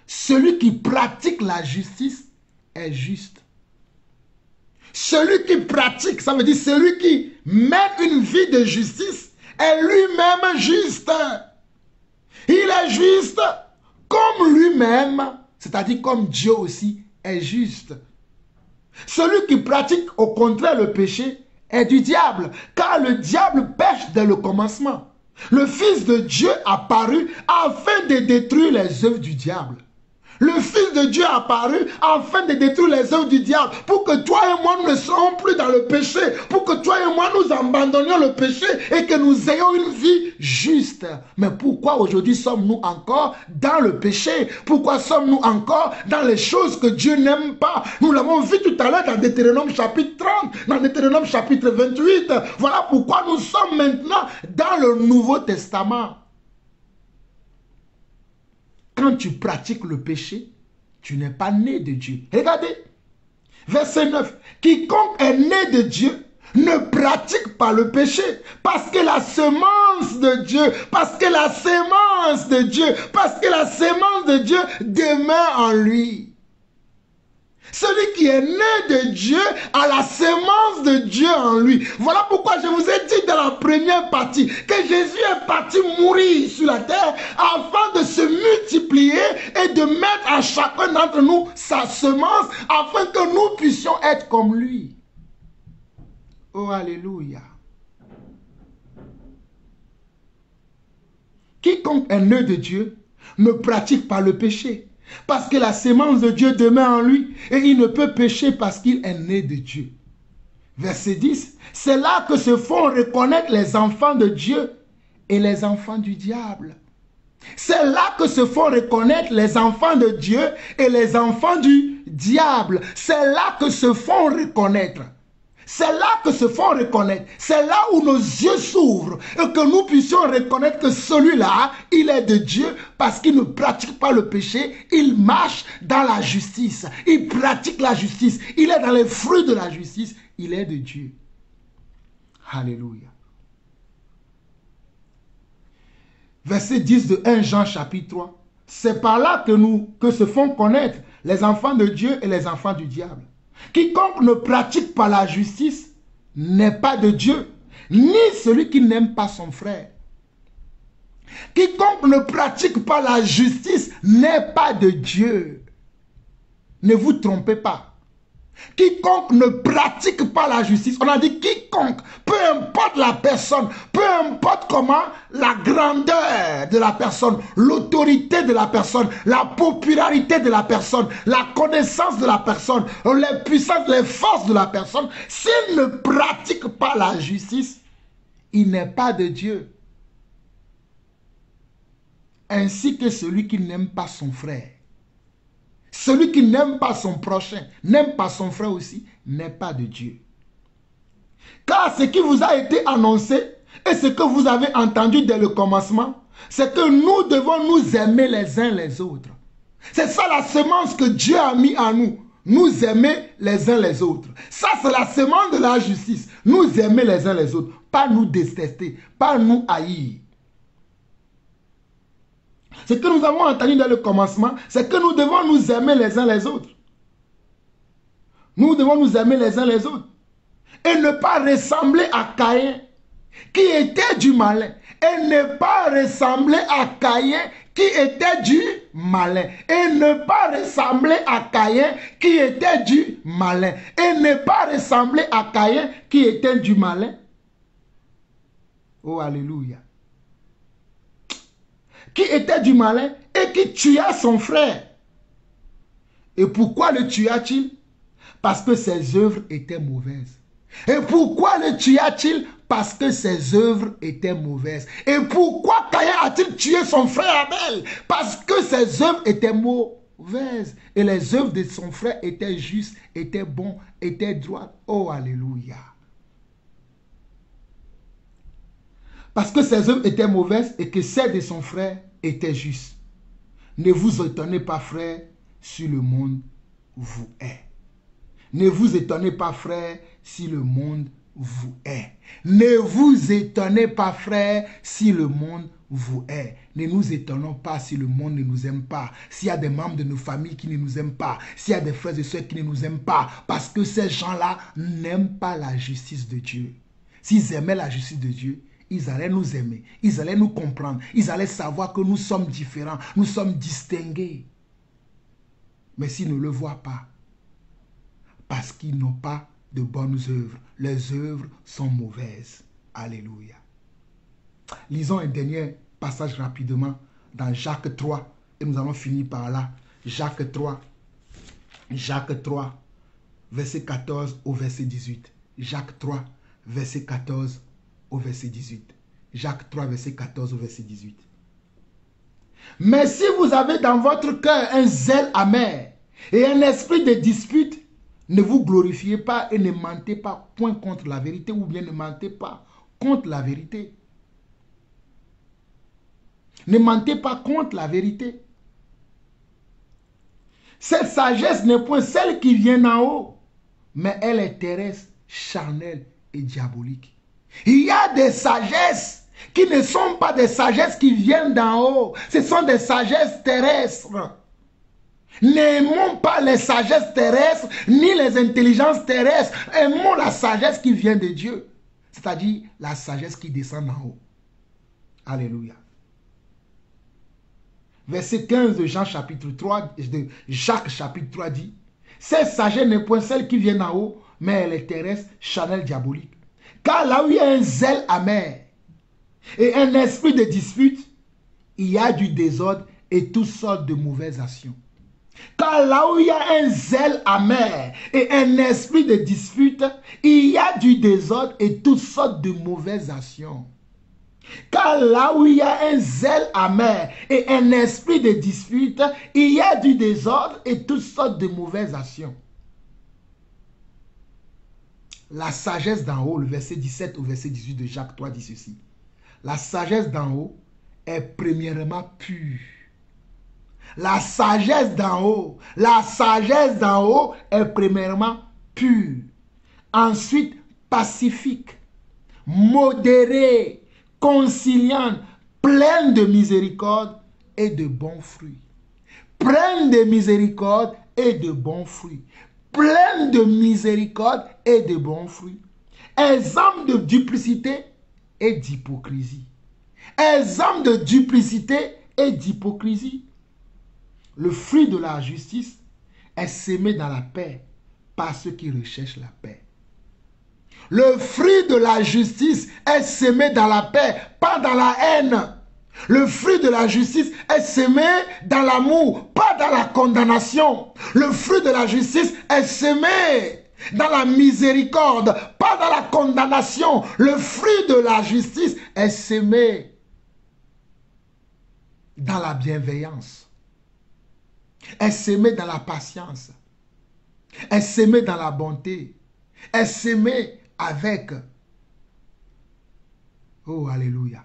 [SPEAKER 1] Celui qui pratique la justice est juste. » Celui qui pratique, ça veut dire celui qui mène une vie de justice est lui-même juste. Il est juste comme lui-même, c'est-à-dire comme Dieu aussi est juste. Celui qui pratique au contraire le péché est du diable, car le diable pêche dès le commencement. Le Fils de Dieu apparut afin de détruire les œuvres du diable. Le Fils de Dieu apparu afin de détruire les œuvres du diable, pour que toi et moi nous ne soyons plus dans le péché, pour que toi et moi nous abandonnions le péché et que nous ayons une vie juste. Mais pourquoi aujourd'hui sommes-nous encore dans le péché? Pourquoi sommes-nous encore dans les choses que Dieu n'aime pas? Nous l'avons vu tout à l'heure dans Deutéronome chapitre 30, dans Deutéronome chapitre 28. Voilà pourquoi nous sommes maintenant dans le Nouveau Testament. Quand tu pratiques le péché, tu n'es pas né de Dieu. Regardez, verset 9. Quiconque est né de Dieu ne pratique pas le péché, parce que la semence de Dieu, demeure en lui. Celui qui est né de Dieu a la sémence de Dieu en lui. Voilà pourquoi je vous ai dit dans la première partie que Jésus est parti mourir sur la terre afin de se multiplier et de mettre à chacun d'entre nous sa semence afin que nous puissions être comme lui. Oh, alléluia. Quiconque est né de Dieu ne pratique pas le péché, parce que la sémence de Dieu demeure en lui et il ne peut pécher parce qu'il est né de Dieu. Verset 10, c'est là que se font reconnaître les enfants de Dieu et les enfants du diable. C'est là que se font reconnaître les enfants de Dieu et les enfants du diable. C'est là que se font reconnaître. C'est là que se font reconnaître. C'est là où nos yeux s'ouvrent et que nous puissions reconnaître que celui-là, il est de Dieu parce qu'il ne pratique pas le péché. Il marche dans la justice. Il pratique la justice. Il est dans les fruits de la justice. Il est de Dieu. Alléluia. Verset 10 de 1 Jean chapitre 3. C'est par là que se font connaître les enfants de Dieu et les enfants du diable. Quiconque ne pratique pas la justice n'est pas de Dieu, ni celui qui n'aime pas son frère. Quiconque ne pratique pas la justice n'est pas de Dieu. Ne vous trompez pas. Quiconque ne pratique pas la justice, on a dit quiconque, peu importe la personne, peu importe comment, la grandeur de la personne, l'autorité de la personne, la popularité de la personne, la connaissance de la personne, les puissances, les forces de la personne, s'il ne pratique pas la justice, il n'est pas de Dieu. Ainsi que celui qui n'aime pas son frère. Celui qui n'aime pas son prochain, n'aime pas son frère aussi, n'est pas de Dieu. Car ce qui vous a été annoncé et ce que vous avez entendu dès le commencement, c'est que nous devons nous aimer les uns les autres. C'est ça la semence que Dieu a mis en nous. Nous aimer les uns les autres. Ça, c'est la semence de la justice. Nous aimer les uns les autres. Pas nous détester, pas nous haïr. Ce que nous avons entendu dans le commencement, c'est que nous devons nous aimer les uns les autres. Nous devons nous aimer les uns les autres. Et ne pas ressembler à Caïn, qui était du malin. Et ne pas ressembler à Caïn, qui était du malin. Et ne pas ressembler à Caïn, qui était du malin. Et ne pas ressembler à Caïn, qui était du malin. Oh, alléluia. Qui était du malin et qui tua son frère. Et pourquoi le tua-t-il? Parce que ses œuvres étaient mauvaises. Et pourquoi le tua-t-il? Parce que ses œuvres étaient mauvaises. Et pourquoi Caïn a-t-il tué son frère Abel? Parce que ses œuvres étaient mauvaises. Et les œuvres de son frère étaient justes, étaient bonnes, étaient droites. Oh, alléluia. Parce que ses œuvres étaient mauvaises et que celles de son frère étaient justes. Ne vous étonnez pas, frère, si le monde vous hait. Ne vous étonnez pas, frère, si le monde vous hait. Ne vous étonnez pas, frère, si le monde vous hait. Ne nous étonnons pas si le monde ne nous aime pas. S'il y a des membres de nos familles qui ne nous aiment pas. S'il y a des frères et sœurs qui ne nous aiment pas. Parce que ces gens-là n'aiment pas la justice de Dieu. S'ils aimaient la justice de Dieu, ils allaient nous aimer, ils allaient nous comprendre, ils allaient savoir que nous sommes différents, nous sommes distingués. Mais s'ils ne le voient pas, parce qu'ils n'ont pas de bonnes œuvres, les œuvres sont mauvaises. Alléluia. Lisons un dernier passage rapidement dans Jacques 3, et nous allons finir par là. Jacques 3, verset 14 au verset 18. Jacques 3, verset 14 au verset 18. Jacques 3, verset 14 au verset 18. Mais si vous avez dans votre cœur un zèle amer et un esprit de dispute, ne vous glorifiez pas et ne mentez pas point contre la vérité, ou bien ne mentez pas contre la vérité. Ne mentez pas contre la vérité. Cette sagesse n'est point celle qui vient d'en haut, mais elle est terrestre, charnelle et diabolique. Il y a des sagesses qui ne sont pas des sagesses qui viennent d'en haut. Ce sont des sagesses terrestres. N'aimons pas les sagesses terrestres, ni les intelligences terrestres. Aimons la sagesse qui vient de Dieu. C'est-à-dire la sagesse qui descend d'en haut. Alléluia. Verset 15 de Jean chapitre 3, de Jacques chapitre 3 dit, cette sagesse n'est point celle qui vient d'en haut, mais elle est terrestre, charnelle, diabolique. Car là où il y a un zèle amer et un esprit de dispute, il y a du désordre et toutes sortes de mauvaises actions. Car là où il y a un zèle amer et un esprit de dispute, il y a du désordre et toutes sortes de mauvaises actions. Car là où il y a un zèle amer et un esprit de dispute, il y a du désordre et toutes sortes de mauvaises actions. La sagesse d'en haut, le verset 17 au verset 18 de Jacques 3 dit ceci. La sagesse d'en haut est premièrement pure. La sagesse d'en haut est premièrement pure. Ensuite, pacifique, modérée, conciliante, pleine de miséricorde et de bons fruits. Pleine de miséricorde et de bons fruits. Pleine de miséricorde et de bons fruits. Exempt de duplicité et d'hypocrisie. Exempt de duplicité et d'hypocrisie. Le fruit de la justice est sémé dans la paix par ceux qui recherchent la paix. Le fruit de la justice est sémé dans la paix, pas dans la haine. Le fruit de la justice est sémé dans l'amour, pas dans la condamnation. Le fruit de la justice est sémé dans la miséricorde, pas dans la condamnation. Le fruit de la justice est sémé dans la bienveillance, est sémé dans la patience, est sémé dans la bonté, est sémé avec, oh alléluia,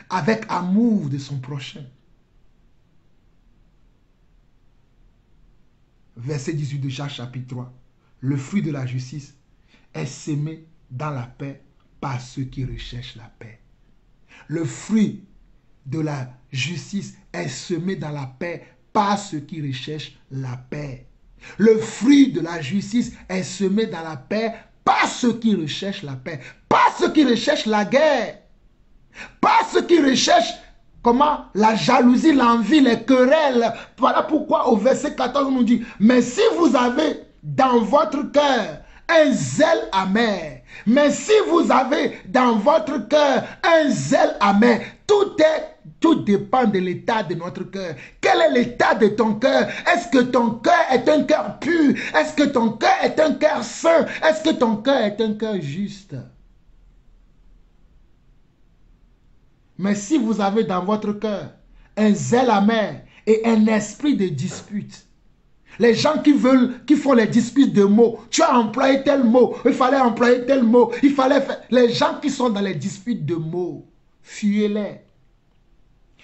[SPEAKER 1] avec amour de son prochain. Verset 18 de Jacques chapitre 3. Le fruit de la justice est sémé dans la paix par ceux qui recherchent la paix. Le fruit de la justice est semé dans la paix par ceux qui recherchent la paix. Le fruit de la justice est semé dans la paix par ceux qui recherchent la paix, pas ceux qui recherchent la guerre, pas ceux qui recherchent comment la jalousie, l'envie, les querelles. Voilà pourquoi au verset 14 on nous dit, mais si vous avez dans votre cœur un zèle amer, mais si vous avez dans votre cœur un zèle amer, tout dépend de l'état de notre cœur. Quel est l'état de ton cœur? Est-ce que ton cœur est un cœur pur? Est-ce que ton cœur est un cœur saint? Est-ce que ton cœur est un cœur juste? Mais si vous avez dans votre cœur un zèle amer et un esprit de dispute, les gens qui font les disputes de mots, tu as employé tel mot, il fallait employer tel mot, il fallait faire... Les gens qui sont dans les disputes de mots, fuyez-les.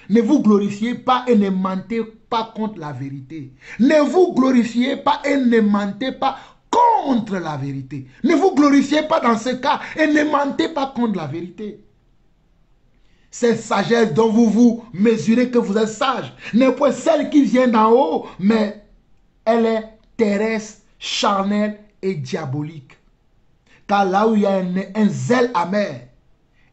[SPEAKER 1] Ne vous glorifiez pas et ne mentez pas contre la vérité. Ne vous glorifiez pas et ne mentez pas contre la vérité. Ne vous glorifiez pas dans ce cas et ne mentez pas contre la vérité. Cette sagesse dont vous vous mesurez que vous êtes sage n'est pas celle qui vient d'en haut, mais elle est terrestre, charnelle et diabolique. Car là où il y a un zèle amer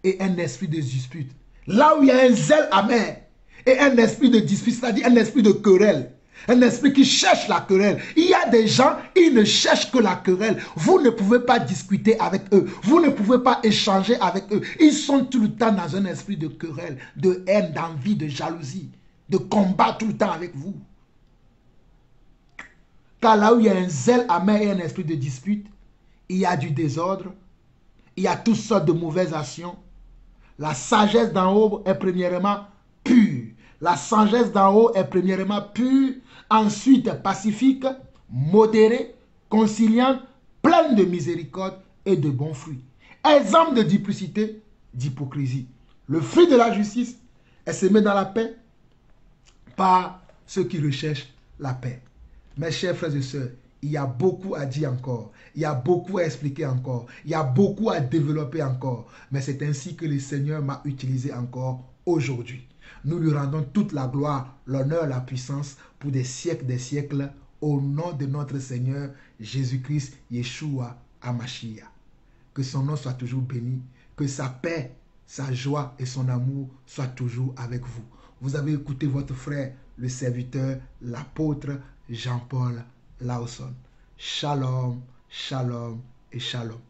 [SPEAKER 1] et un esprit de dispute, là où il y a un zèle amer et un esprit de dispute, c'est-à-dire un esprit de querelle, un esprit qui cherche la querelle. Il y a des gens, ils ne cherchent que la querelle. Vous ne pouvez pas discuter avec eux. Vous ne pouvez pas échanger avec eux. Ils sont tout le temps dans un esprit de querelle, de haine, d'envie, de jalousie, de combat tout le temps avec vous. Car là où il y a un zèle amer et un esprit de dispute, il y a du désordre, il y a toutes sortes de mauvaises actions. La sagesse d'en haut est premièrement pure. La sagesse d'en haut est premièrement pure, ensuite pacifique, modérée, conciliante, pleine de miséricorde et de bons fruits. Exemple de duplicité, d'hypocrisie. Le fruit de la justice est semé dans la paix par ceux qui recherchent la paix. Mes chers frères et sœurs, il y a beaucoup à dire encore, il y a beaucoup à expliquer encore, il y a beaucoup à développer encore, mais c'est ainsi que le Seigneur m'a utilisé encore aujourd'hui. Nous lui rendons toute la gloire, l'honneur, la puissance pour des siècles, au nom de notre Seigneur Jésus-Christ, Yeshua HaMashiach. Que son nom soit toujours béni, que sa paix, sa joie et son amour soient toujours avec vous. Vous avez écouté votre frère, le serviteur, l'apôtre Jean-Paul Lawson. Shalom, shalom et shalom.